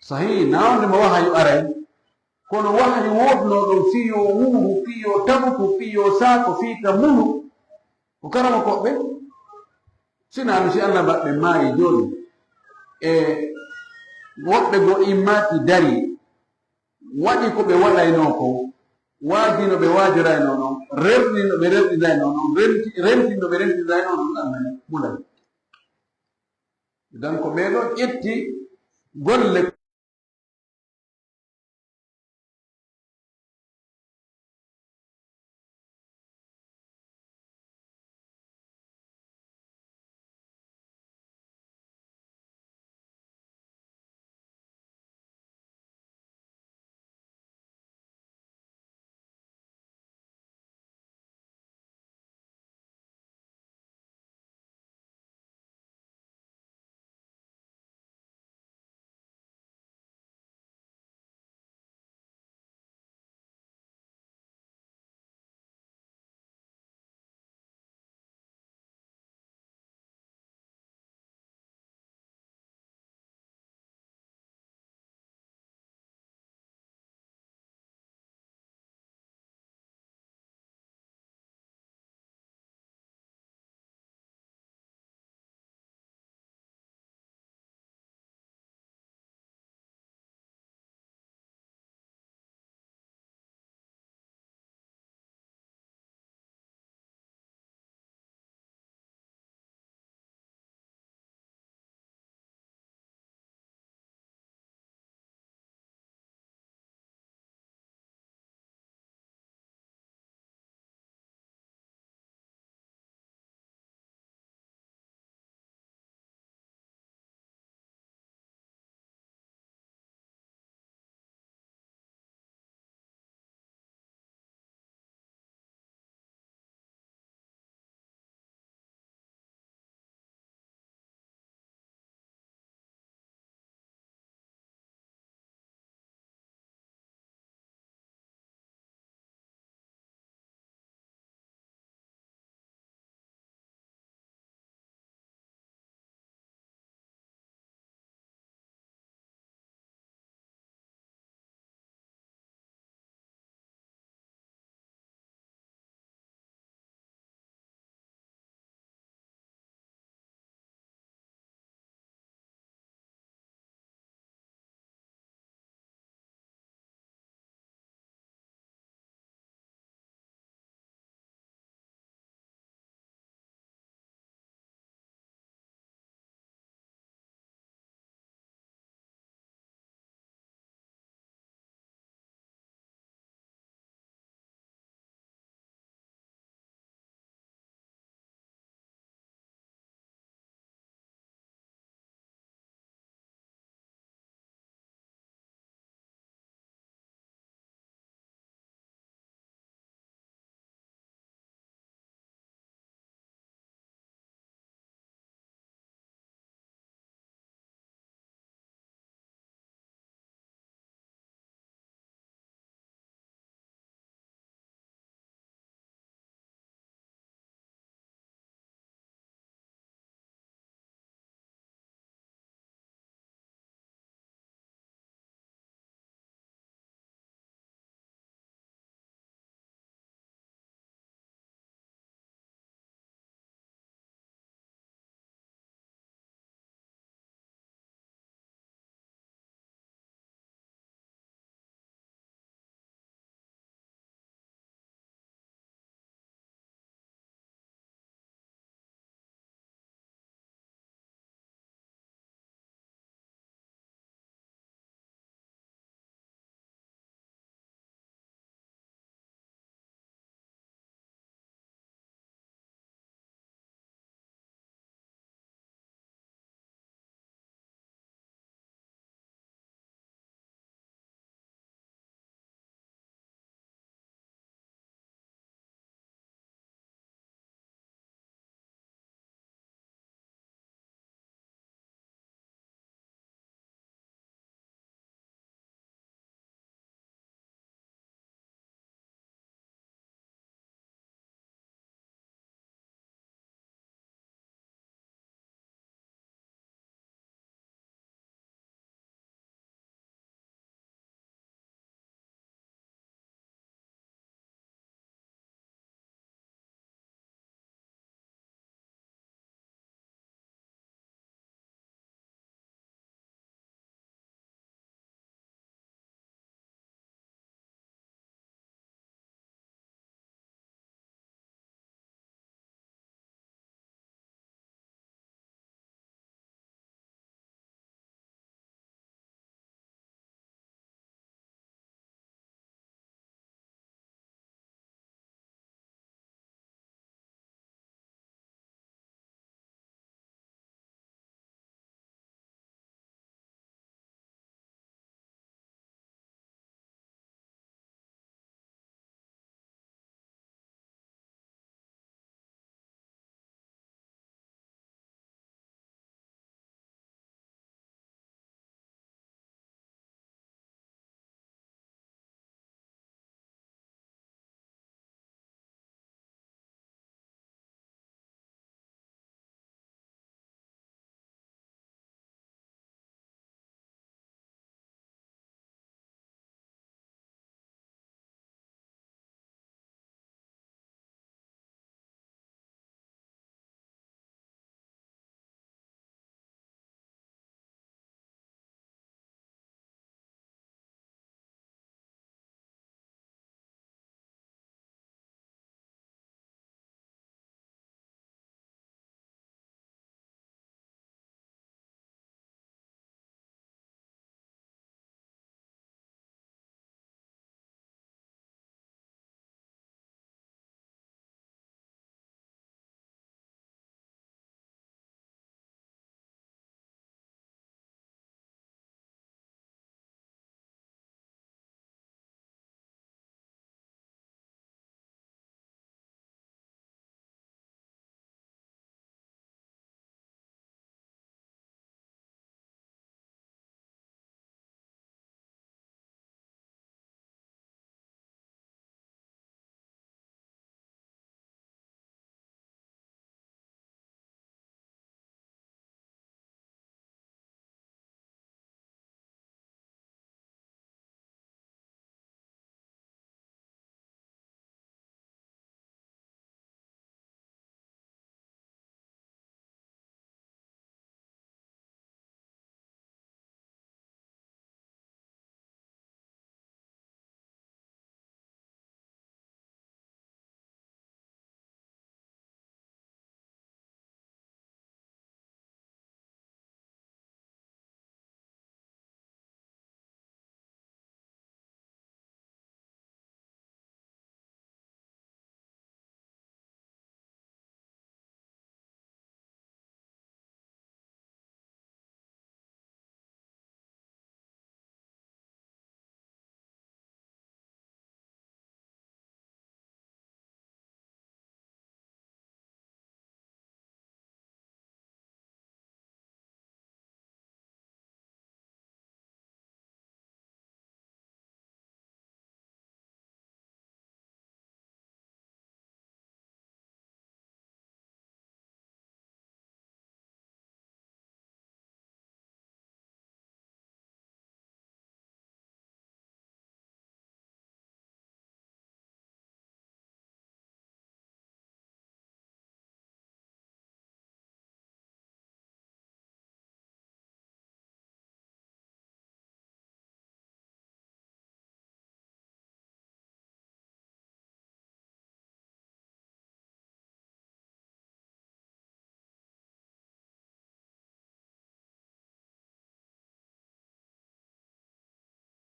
sahi nawde mo wahayu aray kono wahayu wodnoɗon fiyo wuuru fiyo tabuku fiyo saako fiika munu ko karama koɓɓe sinami si annabaɓe maayi joni e woɓɓe go immaki dari waɗi ko ɓe waɗayno ko waajino ɓe waajorayno noon remni no ɓe remɗinayno noon remti no ɓe remtinayno noon annani mulay dan ko ɓeɗo ƴetti golle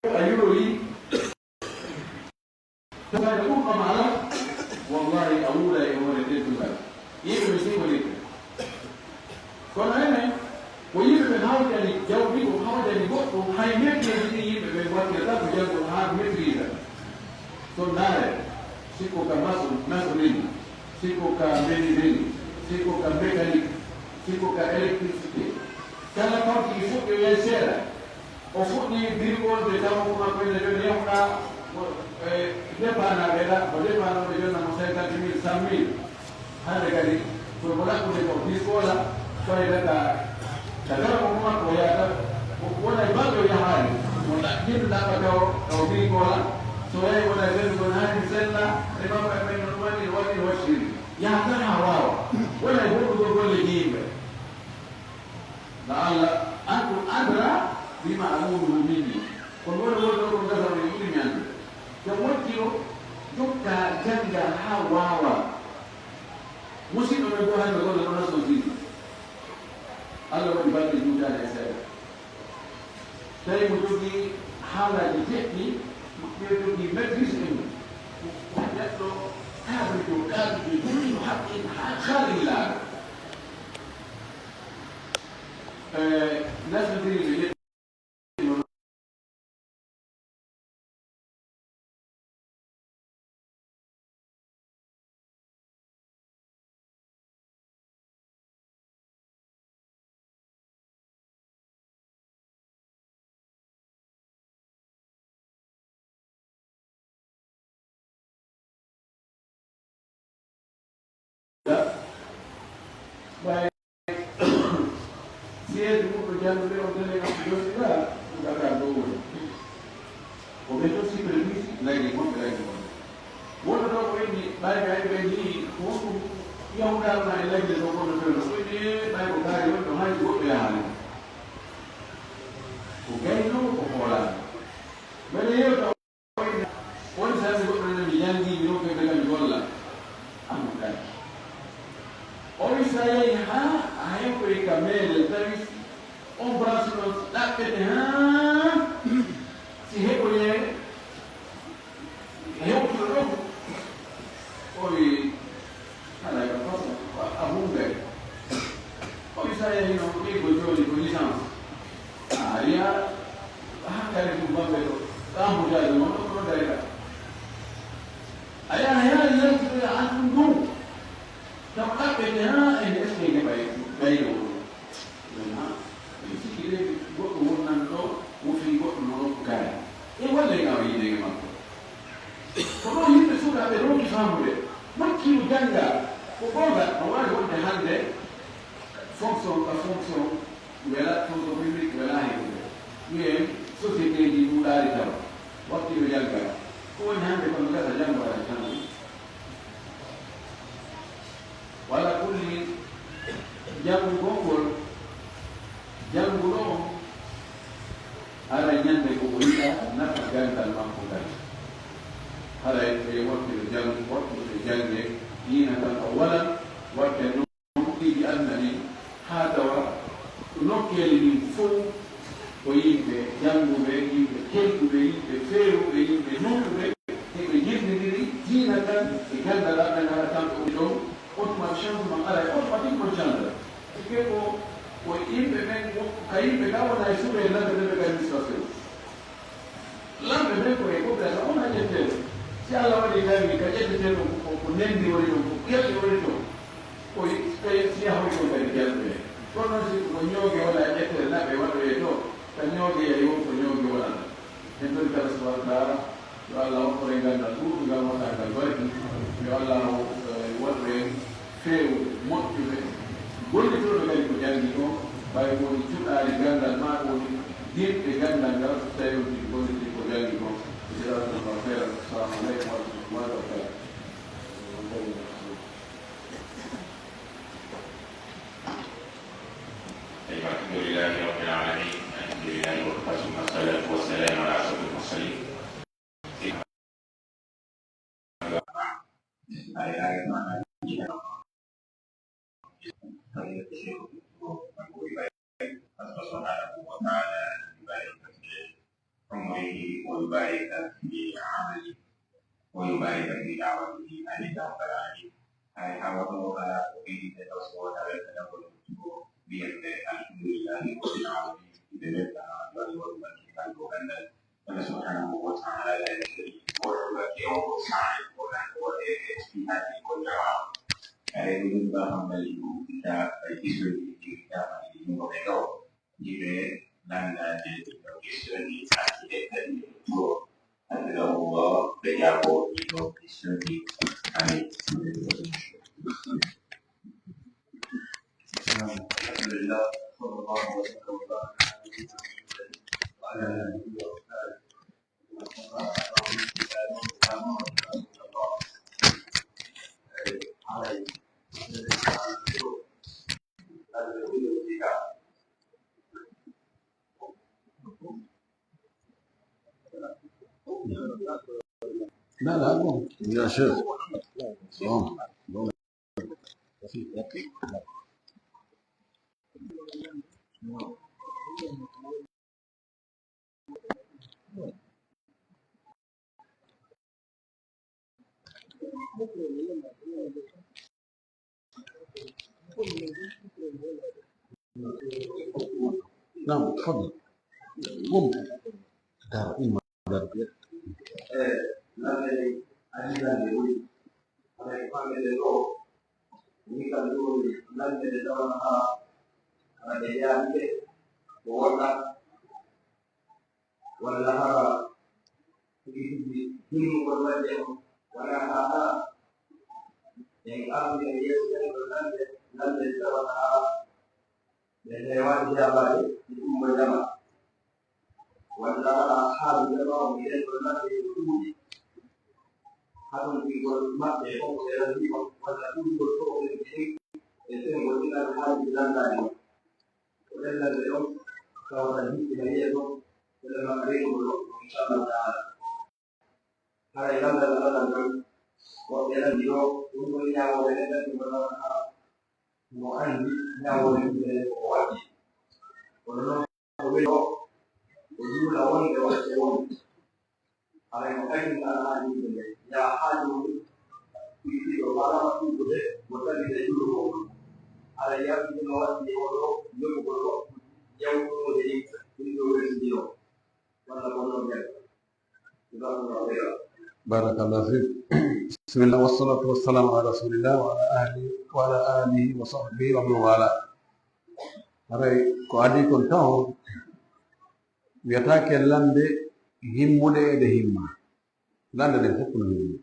أيوري فهذا كل معنا والله أولى يوم الدين بالله يبقى مسيب وليك كنا هنا ويبقى بنحاول يعني جاوبي وبنحاول يعني بقى وحيمات يعني يبقى بالوقت ده بجد وهذا متريدا كنا سيكو كماسولين سيكو كمينين سيكو كميكانيك سيكو كإلكتريسيتي كان كارتي يفوق يسير وفوقني بيقول بتاعه ما بين الدنيا ونا دبانا بلا ودبانا بيجونا مساعدة جميل سامي هذا كذي فبلا كل يوم بيسولا فإذا كذا ما كويا ولا يبغى يهاي ولا كيف لا بدو أو بيقولا سواء ولا غير ولا هنسلا لما بين الوالد والشيء يا ترى واو ولا يقول جيب لعل أنتم أدرى بما أقوله مني والله يقول كذا ويقول يعني يوجه جبت جنجا حواوا مسلم من يقول هذا يقول لنا سوزي الله يبارك الجودة الإسلام تاني مدودي حالة جتني مدودي مجلس إنه وحدث كابر بدون حق خارج العالم لازم تدري baik dia dulu berjalan dari hotel yang sudah sudah kandung. Begitu si permisi lagi mau. Walau kalau ini baik ini, khusus yang udah naik lagi di toko hotel ini baik bukan itu hanya dua pilihan. Bukan itu populer. Beliau tahu ini, orang saya sebut dengan janji minum dengan jual lah. Amukan. Orang saya ini ayam pergi kamera tapi orang Brazil tak kena si hekoye heko terus oi ada apa abunga orang saya ini orang ini berjualan dia kali tu bawa kamu jadi mana daerah ayah yang kita antum tak kena ini SK baik itu kira buat urunan tu mesti buat menolak gaya wala yang awal ini memang kalau ini sudah ada orang sama dia makin jangka pokoknya awal orang dah ada fungsi wala fungsi publik wala itu ni sosial di mulai dah waktu itu jangka kau ni ada pengajar jangka ada wala kulli jamu gongol jamu long ala nyande ko wita na ganta mampu kan ala e waktu jamu waktu jange ina tan awalan wa kanu bi annani hada wa nokeli ni fu ko yimbe jamu be yimbe kelbu be yimbe feru be yimbe nonu be be yimbe dina tan e ganda la na tan ko do otma chance ma ala otma ti ko chance ke ko imbe men kaimbe kawa na isure la de be kan sosio la be ko e ko da ona jete si ala wadi kan ni ka jete te ko nendi wori ko yeli wori to ko si ha ko ka jete ko no si ko nyoge wala jete la be wado e to ka nyoge ya yo ko nyoge wala endo ka subhanahu yo Allah ko renga da tu ga mo ta ka bari yo Allah wado feu motive golli to do ko jangi ko bay ko tuda e gandal ma ko dir e gandal ngal tayo di golli ko jangi ko jira ko fera assalamu alaykum wa rahmatullahi wa barakatuh alhamdulillahi rabbil alamin alhamdulillahi wassalatu wassalamu ala asyrafil mursalin Allah Subhanahu wa ta'ala قوله ويبارك في عمله ويبارك في دعوته أن يتوكل عليه أي حوضه على توحيد التصور على التنقل بيد الحمد لله رب العالمين بمثلها والملك المهند سبحانه وتعالى لا يشرك ويوم سعيد في هذه كلها أيضا بهم الكتاب الإسرائيلي الكتاب المغرب جبه لنا الإسرائيلي الكتاب adalah Allah berjauh itu istri kami. Alhamdulillah, sallallahu alaihi لا لا مو يا شيخ نعم تفضل قم تعرفين ما Nanti ada dulu, ada panggil dulu, ini kan dulu nanti ada orang ada yang ke, orang wala ini berwajib wala yang ambil dia sudah nanti orang dan lewat dia balik itu berjamaah. ولا أصحاب الجماعة من العلماء يقولون هذا يقول ما يقول سيرتي ولا يقول فوق الشيء يتم ولا الحال لا ولا اليوم كان هي ولا ما قريب إن شاء الله تعالى هذا يلعب الألم وإلى اليوم يقول يا ولد ولا مؤمن يا ولد ولا وجود أول وأول على مكان الآن يا حاج في وقارة كله وتجد يجوله على يوم الوقت يوم الوقت يوم الوقت من دور الديو ولا بارك الله فيك. بسم الله والصلاة والسلام على رسول الله وعلى آله وصحبه ومن والاه. هاي كوادي كنتاو wiyatake lande himmude ede himma lande ɗen fof no himmi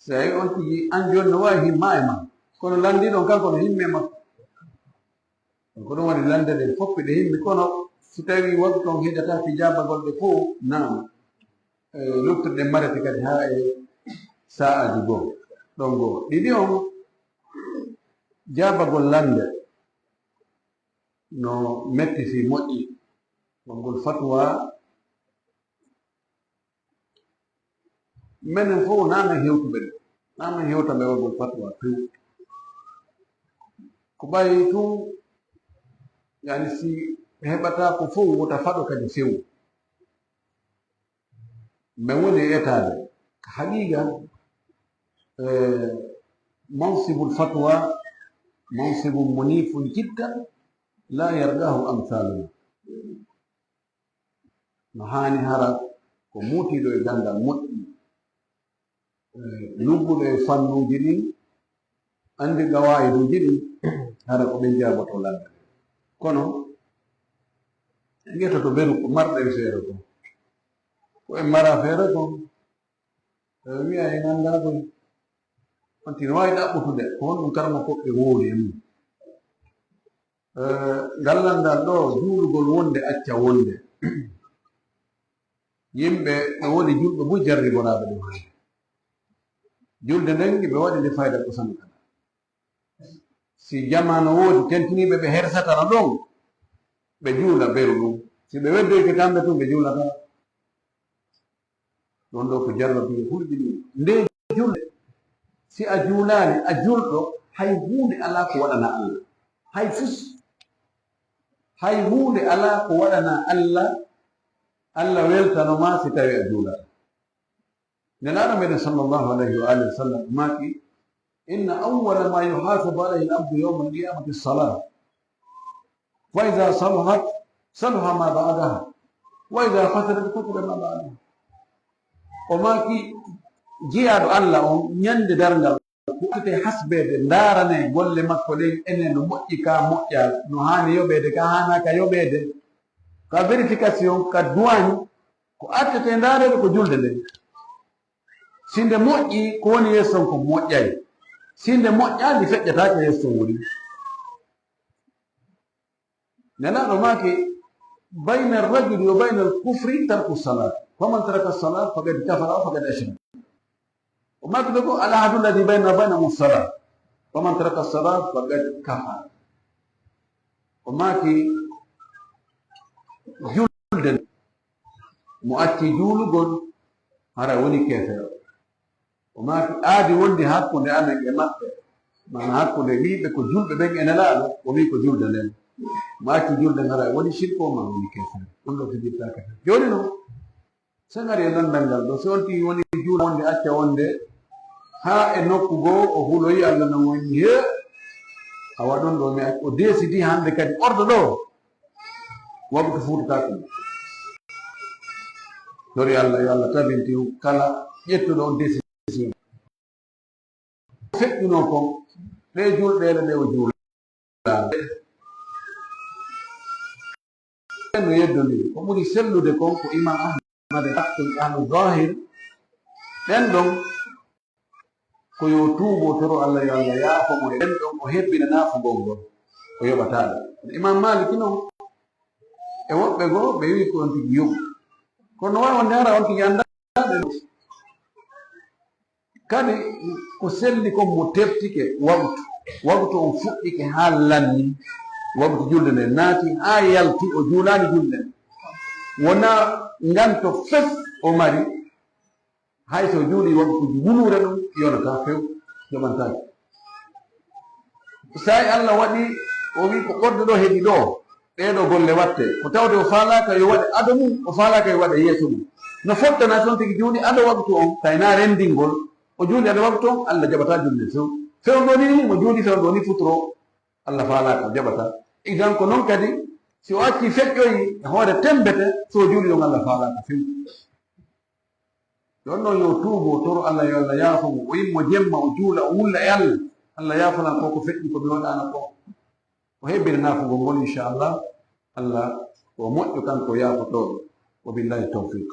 so tawi on tigi an joni no wawi himma e ma kono landiɗon kanko no himme makko ko ɗum waɗi lande ɗen fof ɗe himmi kono so tawi woɓɓe ɗon heƴata fijabagol ɗe fof nam luftuɗe marete kadi ha e sa'aji goo ɗon goo ɗiɗi on jabagol lande no metti fi moƴƴi ngol fatwa menen fof nana hewtuɓe ɗe nana hewtaɓe ngol fatwa tu ko ɓayi tu yani si heɓata ko fof wota faɗo kadi fewu min woni etade haqiqa mansibul fatwa mansibul munifun jiddan la yardahu amsaluna no hani hara ko mutiɗo e gandal moƴƴi lugguɗo e fannuji ɗin andi gawayiduji ɗin hara ko ɓe jaboto lande kono gueta to beru ko marɗe feere ko ko e mara feere ko wiya e ganda koy onti no wawi ɗaɓɓutude ko hon ɗum karama koɓɓe woodi e mum gallal ngal ɗo juulugol wonde acca wonde yimɓe ɓe woni julɓe fu jarriboraɓe ɗum hande julde nden ɓe waɗi nde fayda ko sanu kala si jamano woodi tentiniɓe ɓe hersatano ɗon ɓe juula beru ɗum si ɓe weddoyke kamɓe tun ɓe juulata ɗon ɗo ko jarrabiɓe hulɓi ɗum nde julde si a juulani a julɗo hay hunde ala ko waɗana Allah hay fus hay hunde ala ko waɗana Allah Allah weltano ma si tawi a juulata nelaɗo meɗen sallllahu alayhi wa alihi wa sallam maki inna awwala ma yuhasabu alayhi al abdu yawma al qiyamati as-salat fa idha salahat salaha ma ba'daha wa idha fasadat fasada ma ba'daha o maki jiyaɗo Allah on ñande dargal kuɗete hasbede ndarane golle makko ɗen enen no moƴƴi ka moƴƴa no hani yoɓede ka hanaka yoɓede ka vérification ka duwani ko attete ndarede ko julde nden sinde moƴƴi ko woni yesson ko moƴƴay sinde moƴƴaɗi feƴƴatake yesson woni nelaɗo maki bayna arrajuli wa bayna alkufri tarku salat faman taraka salat faqad kafara wa faqad ashraka وما تقول العهد الذي بيننا وبينهم الصلاة ومن ترك الصلاة فقد كفر وما كي جلد مؤتي جول هذا ولي كافر وما كي آدي ولدي هاتكم لأنا جمعت ما هاتكم لي بكو جلد بين أنا لا وبيكو جلد لنا ما كي جلد هذا ولي شرك وما ولي كافر كله تجيب كافر جولينو سنغاري لندن دو سونتي ولي جول وندي أتى وندي ha e nokku goo o huloyi Allah no woni he awa ɗon ɗo mi o décidi hande kadi ordo ɗo waɓe ko fuutata ɗum tori Allah yo Allah tabinti kala ƴettuɗo on décision feƴƴuno kon ɗe julɗele ɗe o juula no yeddodiri ko ɓuri sellude kon ko imam ahmade hakkum ahlu zahir ɗen ɗon ko yo tuubo toro Allah yo Allah yaafo mo ɗen ɗon o hebbina naafugol ngol o yoɓataɗo imam Malik noon e woɓɓe goo ɓe wi ko on tigi yoɓu kono wawi wonde ara on tigi andaɗe kadi ko selli kon mo teftike waktu on fuɗɗike ha lanni waktu julde nde naati ha yalti o juulani julde wona nganto fes o mari hay so juuli waktuji wulure ɗum yonata few joɓantaki say Allah waɗi o wi ko ɓorde ɗo heeɗi ɗo ɗeɗo golle watte ko tawde o faalaka yo waɗe ado mum o faalaka yo waɗe yeeso mum no fottana son tigi juuli ado waktu on tawna rendingol o juuli ado waktu on Allah jaɓata julde few ɗo ni mo juuli few ɗo ni futoro Allah faalaka jaɓata idan ko noon kadi si o acci feƴƴoyi e hoore tembete so juuli ɗon Allah faalaka few ɗon ɗon yo tuubo toro Allah yo Allah yaafomo o yimmo jemma o juula o wulla e Allah Allah yaafanan ko ko feƴƴi ko mi waɗano ko o hebbina naafugol ngol inchallah Allah ko moƴƴo kanko yaafotoɗo wa billahi tawfiq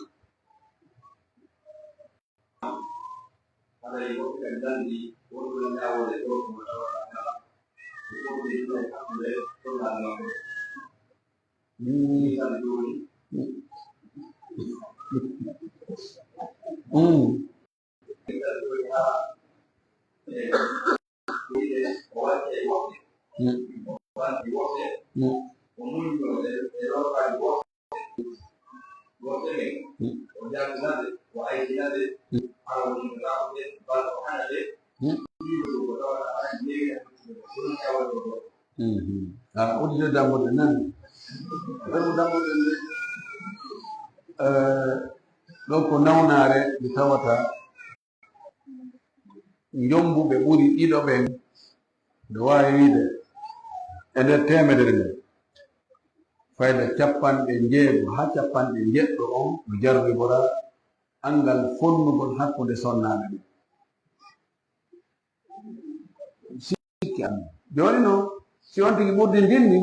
udide dambude nani ɓermo dambude nde ɗon ko nawnare nde tawata jombuɓe ɓuri ɗiɗo ɓen nde wawi wiide e nder temedere nde fayda capanɗe jeego ha capanɗe jeɗɗo on no jarribora angal fonnugol hakkude sonnaɓe ɓe sikki an joni noon si on tigi ɓurdi ndinni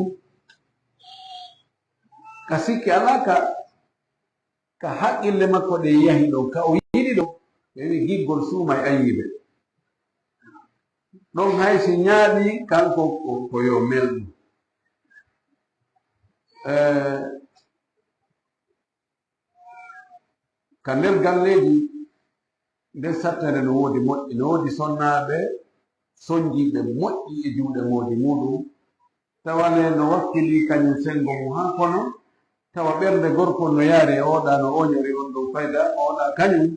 ka sikki ala ka haqqille makko ɗe yahi ɗon ka o yiɗi ɗon ɓe wi giggol suuma e ayiɓe ɗon hay si ñaaɗi kanko ko yo melɗum ka nder galleji nder sattere no woodi moƴƴi no woodi sonnaɓe sonjiɓe moƴƴi e juuɗe moodi muɗum tawane no wakkili kañum sengo mum ha kono tawa ɓernde gorkol no yaari e oɗa no oñori on ɗum fayda oɗa kañum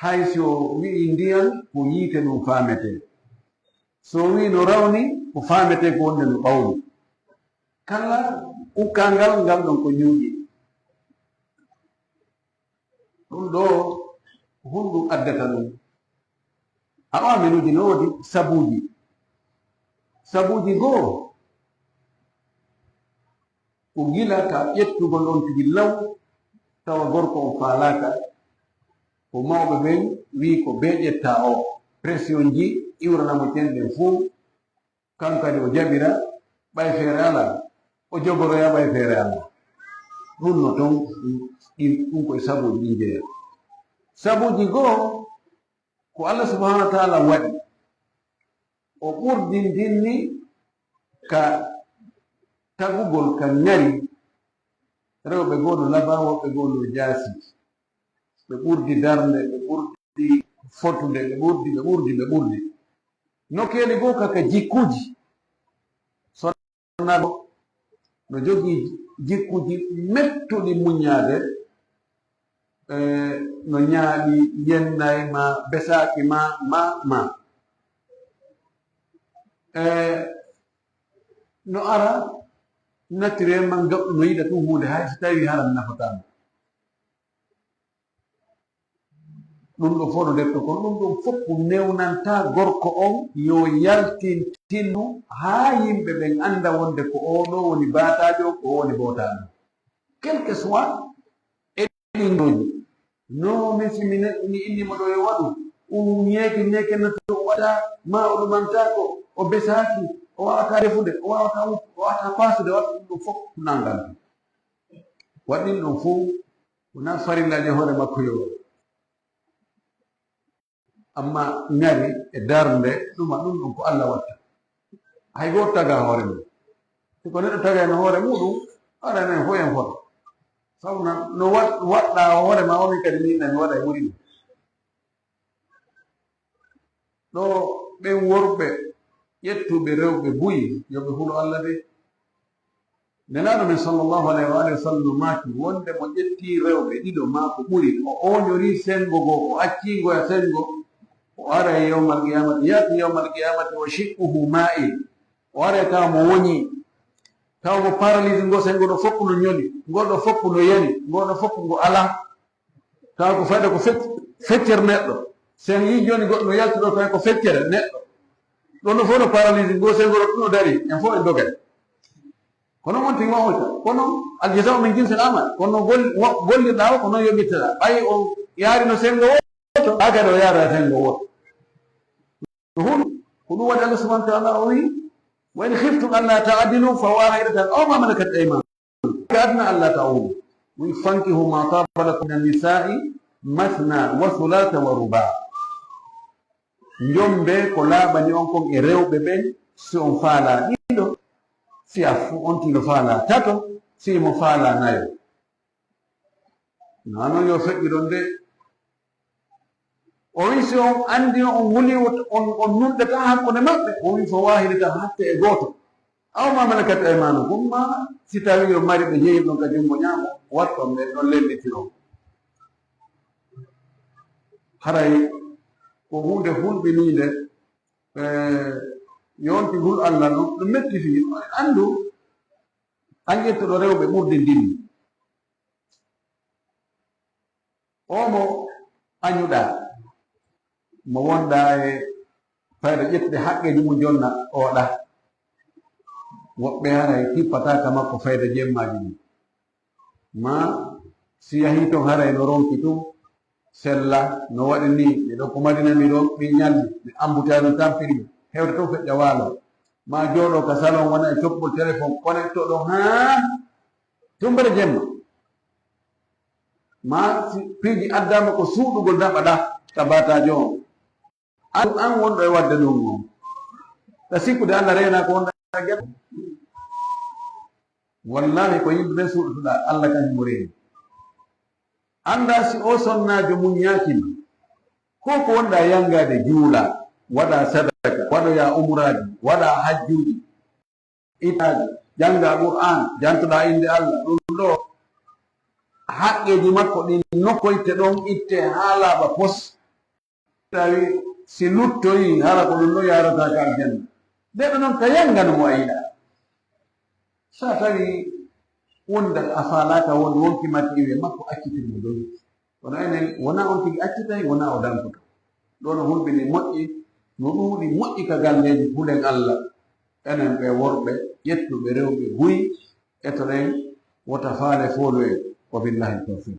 hay so wi'i ndiyan ko yiite ɗum faamete so wi no rawni ko faamete ko wonde no ɓawni kala ukkangal ngal ɗon ko ñuuƴi ɗum ɗo honɗum addata ɗum a aminuji no woodi sabuji goo ko gila ka ƴettugol on tigi law tawa gorko on faalaka ko mawɓe ɓen wi ko be ƴetta o pression ji iwranamo cenɗen fuu kankadi o jaɓira ɓay feere ala o jogoroya ɓay feere ala ɗum no toon ɗum koye sabuji ɗi jeeya sabuji goo ko Allah subhanahu wa taala waɗi o ɓurdindinni ka tagugol ka ñari rewɓe goo no laba woɓɓe goo no jaasi ɓe ɓurdi darnde ɓe ɓurdi fotude ɓe ɓurdi no keeli goo kaka jikkuji sonnaɗo no jogii jikkuji mettuɗi muñaade no ñaaɗi yennay ma besaaki ma no ara naturellement gaɓɗo no yiɗa ɗum hunde hay so tawi haran nafatama ɗum ɗo fof no defto kon ɗum ɗum fof ko newnanta gorko on yo yaltintinno haa yimɓe ɓen annda wonde ko oɗo woni baatajo ko woni bootaɗo quelque soit eɗinnoji no misimine ni innimo ɗo e waɗu ñeeke natto o waɗa ma o ɗumantako o besaki o wawata refude o wawata pasude waɗa ɗum ɗum fof nangal waɗin ɗum fof wona farillaji hoore makko yo amma ñari e darnde ɗuma ɗum ko Allah watta hay goto taga hoore mum siko neɗɗo tagano hoore muɗum aɗa nen fo en foto sawna no waɗɗa hoore ma omin kadi min nami waɗa e ɓuri ɗum ɗo ɓen worɓe ƴettuɓe rewɓe buyi yoɓe hulo Allah de nelaɗo men sallllahu alayhi wa sallam no maaki wonde mo ƴetti rewɓe ɗiɗo ma ko ɓuri o oñori sengo goo o accigoya sengo o ara e yawmal qiyamati yaati yawmal qiyamati wa shiqquhu ma'in o ara tawa mo woñi tawa mo paralyse ngo sengo ɗo foppu no ñoli ngoɗo foppu no yani ngoɗo foppu ngo ala tawa ko fayda ko feccere neɗɗo sen yi joni goɗɗo no yaltuɗo tawi ko feccere neɗɗo ɗon no fof no paralyse ngo sengo ɗo ɗum no dari en fof en dogay kono on tigi wawoyta kono aljazau min jinsi l amal kono gollirɗa o ko noon yoɓitteɗa ɓay o yaari no sengo woto ha kadi o yaara sengo woto hun ko ɗum waɗi Allah subhanahu wa taala o wi wa in khiftum an la ta'dilu fa wahidatan aw ma malakat aymanukum adna an la ta'ulu wi fankihu ma taba lakum min an-nisa'i mathna wa thulatha wa ruba njombe ko laaɓani on kon e rewɓe ɓen si on faala ɗiɗo si a on tino faala tato si mo faala nayo nanon yo feƴƴi ɗon de o wi si on andi on wuli on nunɗata hakkude maɓɓe o wi fo wahidata hatte e gooto aw ma malakat aymanukum ma si tawi yo mari ɓe jeeyi ɗon ka jungo ñaamo watton ɓe ɗon lellitiro haray ko hunde hulɓinide yonti hul Allah ɗum ɗum metti fi andu an ƴettuɗo rewɓe ɓurdi ndinni omo añuɗa mo wonɗa e fayda ƴettude haqqeji mum jonna oɗa woɓɓe haray tippataka makko fayda jemmaji mum ma si yahi ton haray no ronki tum sella no waɗi ni miɗo ko madinami ɗo min ñalli mi ambutano tampiri hewde to feƴƴa waalo ma jooɗo ka salon wona e coppol téléphone connecto ɗo ha tumbere jemma ma piiji addama ko suuɗugol daɓaɗa ka batajo on an wonɗo e wadde ɗum on ta sikkude Allah reena ko wonɗa gueɗo wallahi ko yimɓe ɓe suuɗotoɗa Allah kañum reeni anda si o sonnajo mum yakima ko ko wonɗa yangade juula waɗa sadaka waɗoya umraji waɗa hajjuji itaji janga qur'an jantoɗa inde Allah ɗum ɗo haqqeji makko ɗin nokkoyte ɗon itte ha laaɓa pos tawi si luttoyi hala ko ɗum ɗo yarata ka aljanna ndeɗo noon ka yangano mo a yiɗa sa tawi wonda a falaka wonde wonkimati iwe makko accitirmo ɗon kono enen wona on tigi accitay wona o dankoto ɗo no hulɓini moƴƴi no ɗuuɗi moƴƴi ka galleji hulen Allah enen ɓe worɓe ƴettuɓe rewɓe buyi etoɗen wota faale foolu en wa billahi tawfiq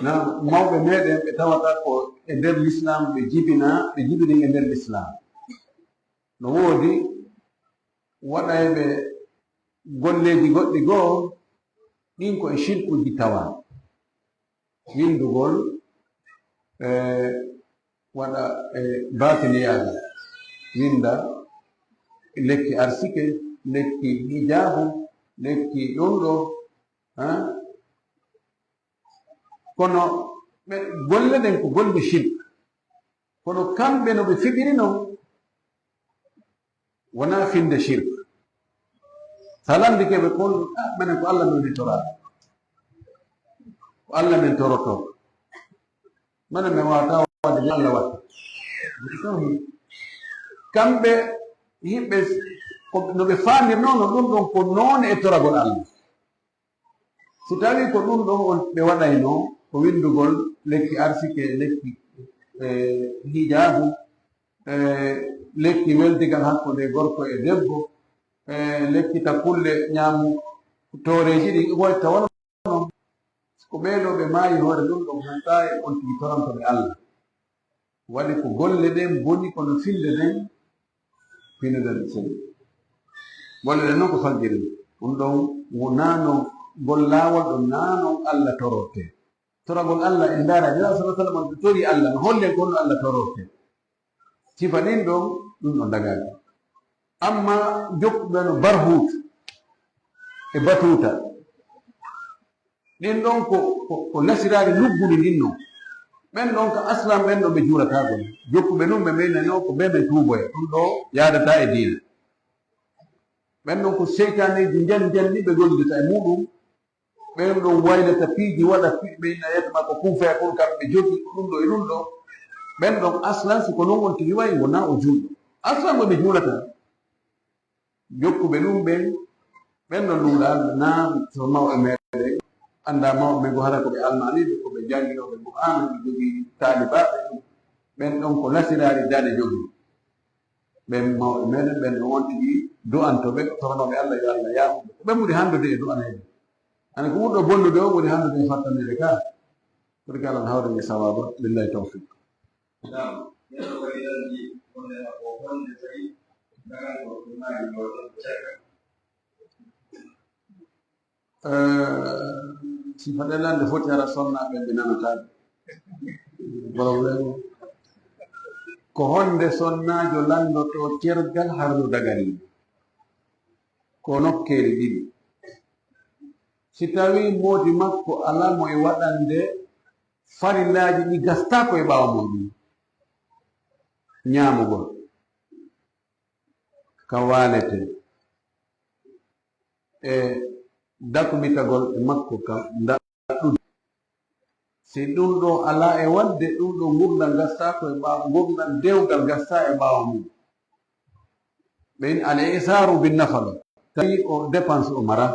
na mawɓe meɗen ɓe tawata ko e nder l'islam ɓe jibini e nder l'islam no woodi waɗayɓe golleji goɗɗi goo ɗin ko e shirkuji tawa windugol waɗa e batiniyaga winda lekki arsike lekki hijabu lekki ɗum ɗo kono ɓe golle ɗen ko golle shirk kono kamɓe no ɓe fiɓirino wona finde shirk salandi keɓe kon minen ko Allah min toraaɗo ko Allah min toroto minen min wawata wadde ni Allah watta kamɓe yimɓe no ɓe famirno no ɗum ɗon ko noon e toragol Allah si tawi ko ɗum ɗon on ɓe waɗayno ko windugol lekki arsike lekki hijabu lekki weldigal hakkude gorko e debbo lekki takulle ñaamu tooreji ɗi woy tawana noon ko ɓeeɗo ɓe maayi hoore ɗum ɗon hanta e on tigi torantoɓe Allah waɗi ko golle ɗen boni kono finde ɗen finuɗen seɗi golle ɗen noon ko fajjiri ɗum ɗon wonano gollawol ɗo nanon Allah tororte toragol Allah e ndaara nila sa sallam on ɓe tori Allah no holle gonno Allah tororte sifa ɗin ɗon ɗum ɗon dagaji amma jokkuɓe no barhut e batuta ɗin ɗon ko lasirari lugguɗi ɗin non ɓen ɗon ka aslam ɓen ɗo ɓe juuratagol jokkuɓe ɗum ɓe menano ko ɓe ɓe tuuboya ɗum ɗo yadata e diina ɓen ɗon ko seytaneji jalli ɓe gollidata e muɗum ɓen ɗon waylata piiji waɗa ɓe ina yetma ko kuufaya kon kamɓe ɓe jogi ko ɗum ɗo e ɗum ɗo ɓen ɗon aslan siko non won tigi wayi wona o juulɗo aslan ɓe juulata jokkuɓe ɗum ɓen ɗon luuɗa na so mawɓe meɗen anda mawɓe men ko hara koɓe almaniɓe koɓe janginoɓe Qur'an ɓe jogii talibaɓe ɓen ɗon ko lasirari dane jogii ɓen mawɓe meɗen ɓen ɗon won tigi du'antoɓe tornoɓe Allah yo Allah yaafuɓe ko ɓe ɓuri handude e du'aneɓe ane ko ɓurɗo bollude o ɓuri handude e fattanede ka ɓuri ka Allah hawre e sawaba billahi tawfiq si faɗelande foti hara sonnaɓe ɓe nanataɓe probléme ko honde sonnajo landoto cergal harno dagari ko nokkeli ɗiɗi si tawi moodi makko ala mo e waɗande farillaji ɗi gasta ko e ɓawa muɗum ñamugol ka walete e dakumitagol e makko kam daɗɗude si ɗum ɗo ala e wadde ɗum ɗo gurdal gasta ko e ɓawa gurdal dewgal gasta e ɓawa mum ɓen al isaru bin nafala tawi o dépense o mara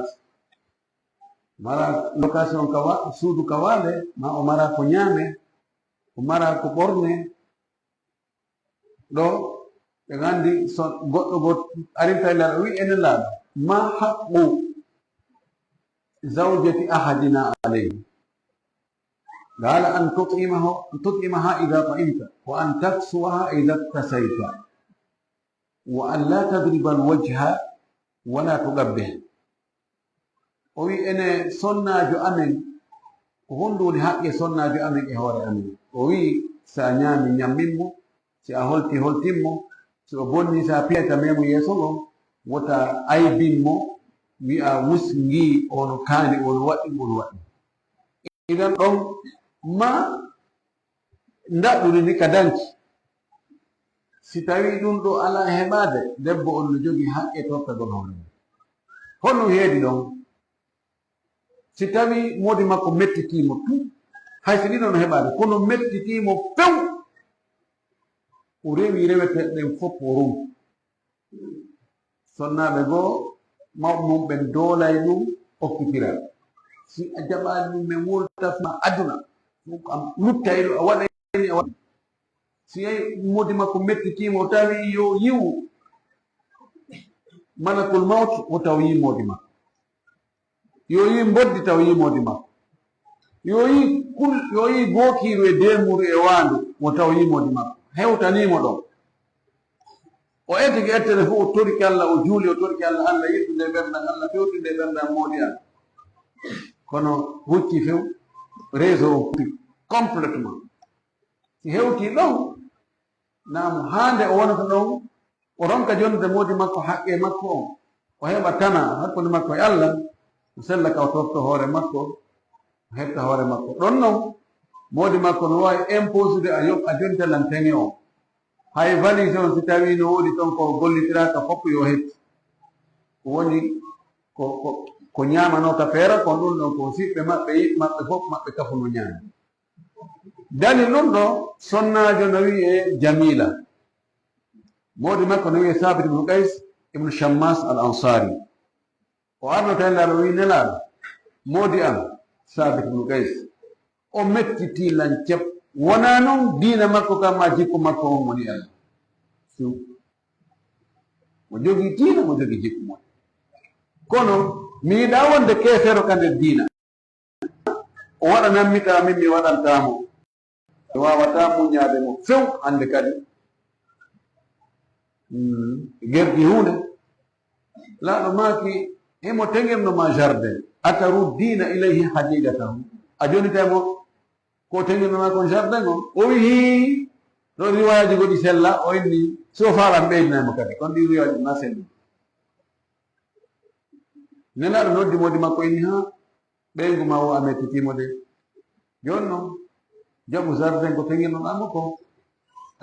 location kawa suudu kawale ma o mara ko ñaame o mara ko ɓorne ɗo ɓe gandi goɗɗo arinta lar wi enen laaɗo ma haqqu zawjati ahadina alayhi qala an tut'imaha idha ta'imta wa an taksuwaha idha iktasayta wa an la tadriba alwajha wa la tugabbih o wi ene sonnajo amen ko hondude haqqe sonnajo amen e hoore amen o wi sa ñaami ñamminmo si a holtimmo si o bonni sa piyata memo yeeso ngon wota aybinmo wi'a wusngi ono kaani ono waɗi idan ɗon ma ndaɗɗude ni ka danki si tawi ɗum ɗo ala heɓade debbo on no jogi haqqe tottagol hoore hono heedi ɗon si tawi modi makko mettitimo tu hay so ɗiɗo no heɓade kono mettitimo few o rewi reweteɗen fof o rum sonnaɓe goo mawɓe mum ɓen doolay ɗum okkitira si a jaɓani ɗum men woltatma aduna am luttayɗo a waɗani a waɗa si yehi modi makko mettitimo o tawi yo yiwu malakul mawt o taw yi modi makko yo yi boddi taw yi modi makko yo yi gookiru e demuru e waandu mo taw yi modi makko hewtanimo ɗon o etigi ettene fof o toriki Allah o juuli o toriki Allah Allah yettude ɓerdam Allah fewtinde ɓerdam modi an kono hucci few réseau o puɗi complètement si hewti ɗon namo hande o wonata ɗon o ronka jonde modi makko haqqe makko on o heɓa tana hakkude makko e Allah o sella ka o tofto hoore makko o hetta hoore makko ɗon noon modi makko no wawi imposude a jontelan teŋe o hay valise on si tawi no woɗi toon ko gollitiraka fopp yo hetti ko woni ko ñamanoka feera kon ɗum ɗon ko siɓɓe maɓɓe yiɓ maɓɓe fof maɓɓe kafuno ñaami dani ɗum ɗo sonnajo no wi e jamila modi makko no wiye Sabit ibnu Qays ibnu Shammas al ansari o arno tan laaɗo wi nelaɗo modi am Sabit ibnu Qays o mettiti lancep wona noon diina makko kam ma jikku makko on woni Allah mo jogii diina mo jogii jikku mon kono mi yiɗa wonde keefero ka nder diina o waɗanammita min mi waɗantamo mi wawata muñaade mo few hande kadi gerdi hunde laaɗo maaki emo teŋirno ma jardin ataru dina ilayhi hadidatahu a jonitamo ko teŋirnoma kon jardin on o wihi ɗo riwayaji goɗi sella o inni so faala ɓeydinaymo kadi kon ɗi riwayaji na selli nelaɗo noddi modi makko ini ha ɓeygu ma o a mettitimo de joni noon jaɓu jardin ko teŋirnoɗamo ko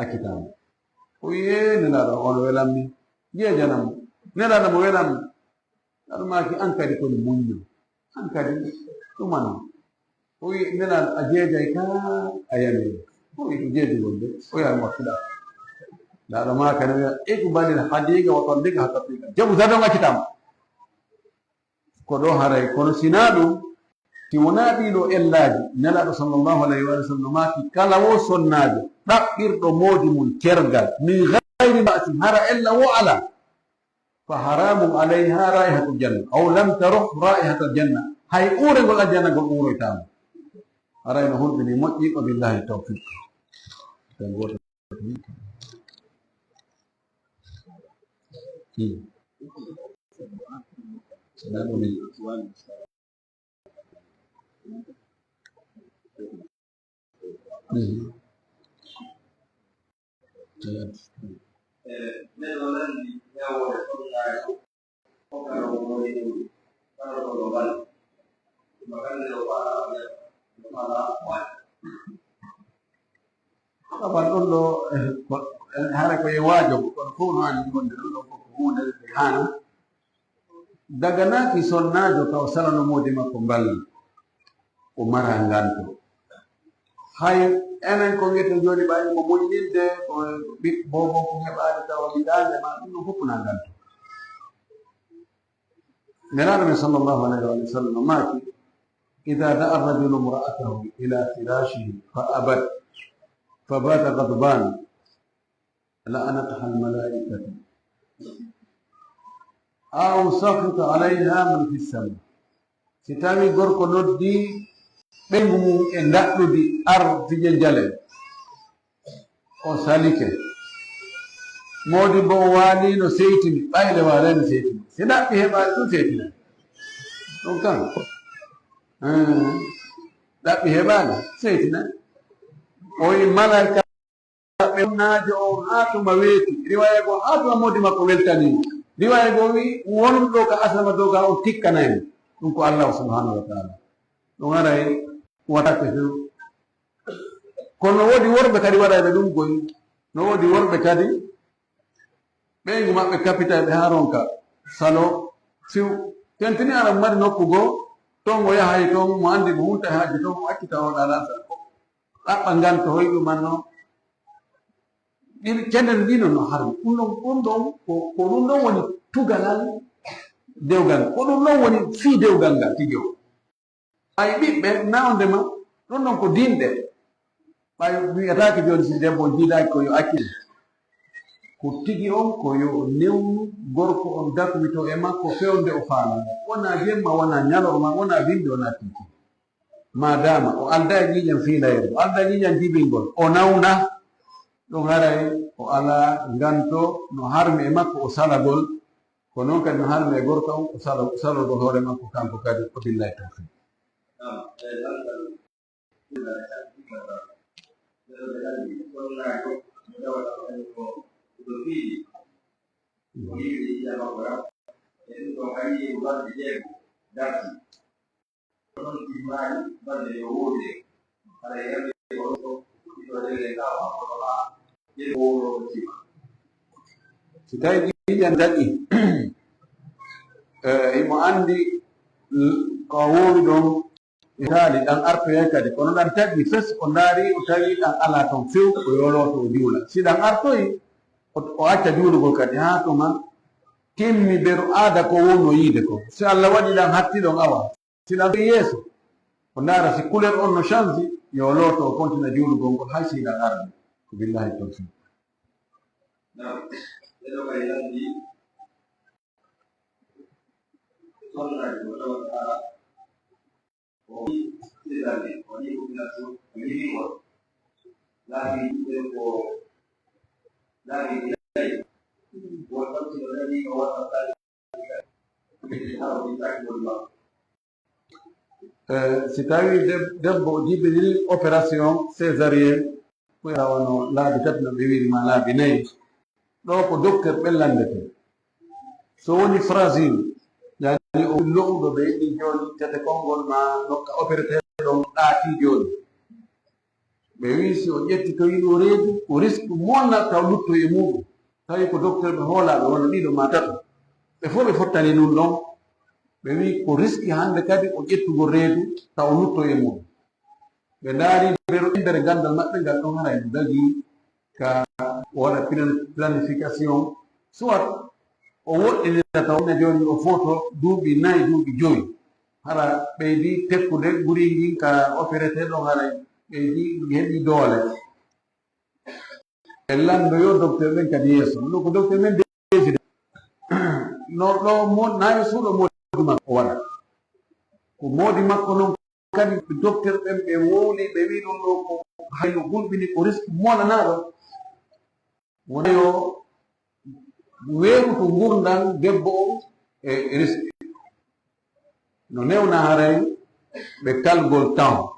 accitamo o wiye nelaɗo on welanmi jeejanamo nelaɗo mo welanmi aɗa maki an kadi kono muñño an kadi ɗumano o wi nelaɗo a jeejay ka a yami o wi ko jeejugol de o yaha makkuɗa laɗo ma kadi wiya iqbalil hadiga wa talliqa ha tatliqa jaɓu jardin accitamo ko ɗo haray kono sina ɗum ti wona ɗiɗo ellaji nelaɗo sallllahu alayhi wa sallam maki kala wo sonnajo ɗaɓɓirɗo moodi mum tergal min gayri ba'sin hara ella wo ala fa haramun alayha raihatu janna aw lam taruh raihata janna hay uurengol aljanna ngol uuroytamo arayno hulɓini moƴƴi o billahi tawfiq ten goto aban ɗon ɗo hara koye waajo kono fof no hani gonde ɗon ɗo fof ko hunde hana daganaki sonnajo ka o salano modi makko mballa o mara nganto hay enen ko wiyete joni ɓawi mo muñinde ko bobo ko heɓade tawa wiɗande ma ɗum ɗo fof na nganto nelaɗo men sallllahu alayhi wa sallam maki ida da'a rajulu imra'atahu ila firashihi fa abad fa bata gadban la'anataha almalaikatu aw safita alayha man fi sama si tawi gorko noddi ɓeygu mum e ndaɗɗudi ar fije jale o salike modi bo o waali no seytini ɓayle waalano seytini si ɗaɓɓi heɓaade ɗum seytina ɗum kan ɗaɓɓi heɓaade seytina o wi malaika ɓe naajo o haa tuma weeti riwaya goo haa tuma modi makko weltanimo riwaya goo wi wonɗo ka asama dow ka o tikkanaymo ɗum ko Allah subhanahu wa taala ɗum aray waɗate few kono no woodi worɓe kadi waɗayɓe ɗum goyi no woodi worɓe kadi ɓeygu maɓɓe kapitaɓe haa ronka salo few tentini ara mari nokkugo ton o yahay ton mo andi mo wunta haaji ton mo accita o ɗaɗata ɗaɓɓa ngan to hoyɗum manno ɗin cenden ɗino no harmi ɗum ɗon ko ɗum ɗon woni tugalal dewgal ko ɗum ɗon woni fii dewgal ngal tigi o ɓay ɓiɓɓe nawdema ɗon ɗon ko dinɗe ɓay wiyatake joni si debbo jiiɗaki ko yo accil ko tigi on ko yo newnu gorko on dakmito e makko fewnde o faama wona jemma wona ñalorma wona binde wona titi madama o alda e ñiƴam fiilayre o alda e ñiƴam jibingol o nawna ɗum haray o ala nganto no harmi e makko o salagol ko noon kadi no harmi e gorko on o salogol hoore makko kanko kadi o billahi tawfiq si tawi ɗiɗan daƴi imo andi ko wowi ɗon itaali ɗan artoyay kadi kono ɗan taƴi fes o ndaari o tawi ɗan ala toon few o yoloto o juula si ɗan artoyi o acca juulugol kadi haa tuma timmi ɓeru aada ko wonno yiide ko si Allah waɗi ɗan hattiɗon awa si ɗan yeeso o ndaara si couleur on no change yo looto o continue juulugol ngol hay si ɗan arde ko billahi tawfiq si tawi debbo jibiniri opération césarienne ɓuyrawano laabi tati no ɓe wirima laabi nayi ɗo ko docteur ɓellandete so woni fragile yani o lo'uɗo ɓe yiɗi joni tete konngol ma nokka opérateur ɗon ɗaati joni ɓe wi si o ƴetti to yiɗo reedu ko risque monna taw lutto e muɗum tawi ko docteur ɓe hoolaɓe wona ɗiɗo ma tato ɓe fof ɓe fottani ɗum ɗon ɓe wi ko risque hande kadi o ƴettugo reedu taw lutto e muɗum ɓe ndaari ɓeɗo indere gandal maɓɓe ngal ɗon hara en dagi ka waɗa planification soit o woɗɗinira taw ne joni o foto duuɓi 4 duuɓi 5 hara ɓeydi tekkude ɓuri ndi ka opérateur ɗon hara ɓeydi heɓi doole e landoyo docteur ɓen kadi yeeso ɗo ko docteur men décide no ɗo nayi suuɗo moodi makko o waɗa ko moodi makko noon kadi docteur ɓen ɓe wowli ɓe wi ɗum ɗo ko hayno gulɓini ko risque monanaɗo wonayo weeru ko gurdal debbo o e risque no newna haray ɓe kalgol temps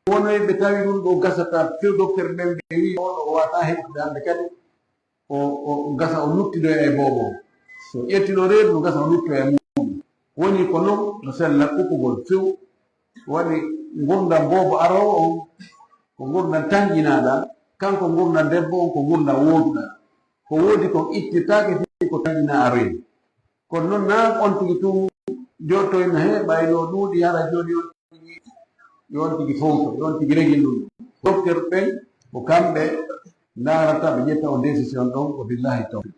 wonoy ɓe tawi ɗum ɗo gasata few docteur ɓen ɓe wi on o wata heɓtude hande kadi o gasa o luttido e bobo so ƴettiɗo reedu no gasa o lutto e muɗum woni ko noon no sella kuppugol few waɗi gurdam bobo arowo on ko gurdam tanƴinaɗa kanko gurdam debbo on ko gurdam woduɗa ko woodi kon ittitake fi ko tanƴina aroyi kono noon na on tigi tum jottoyno heɓa yo ɗuuɗi hara joni yon tigi fowto yon tigi regi ɗum docteur ɓen ko kamɓe ndarata ɓe ƴetta o décision ɗon ko billahi tawfiq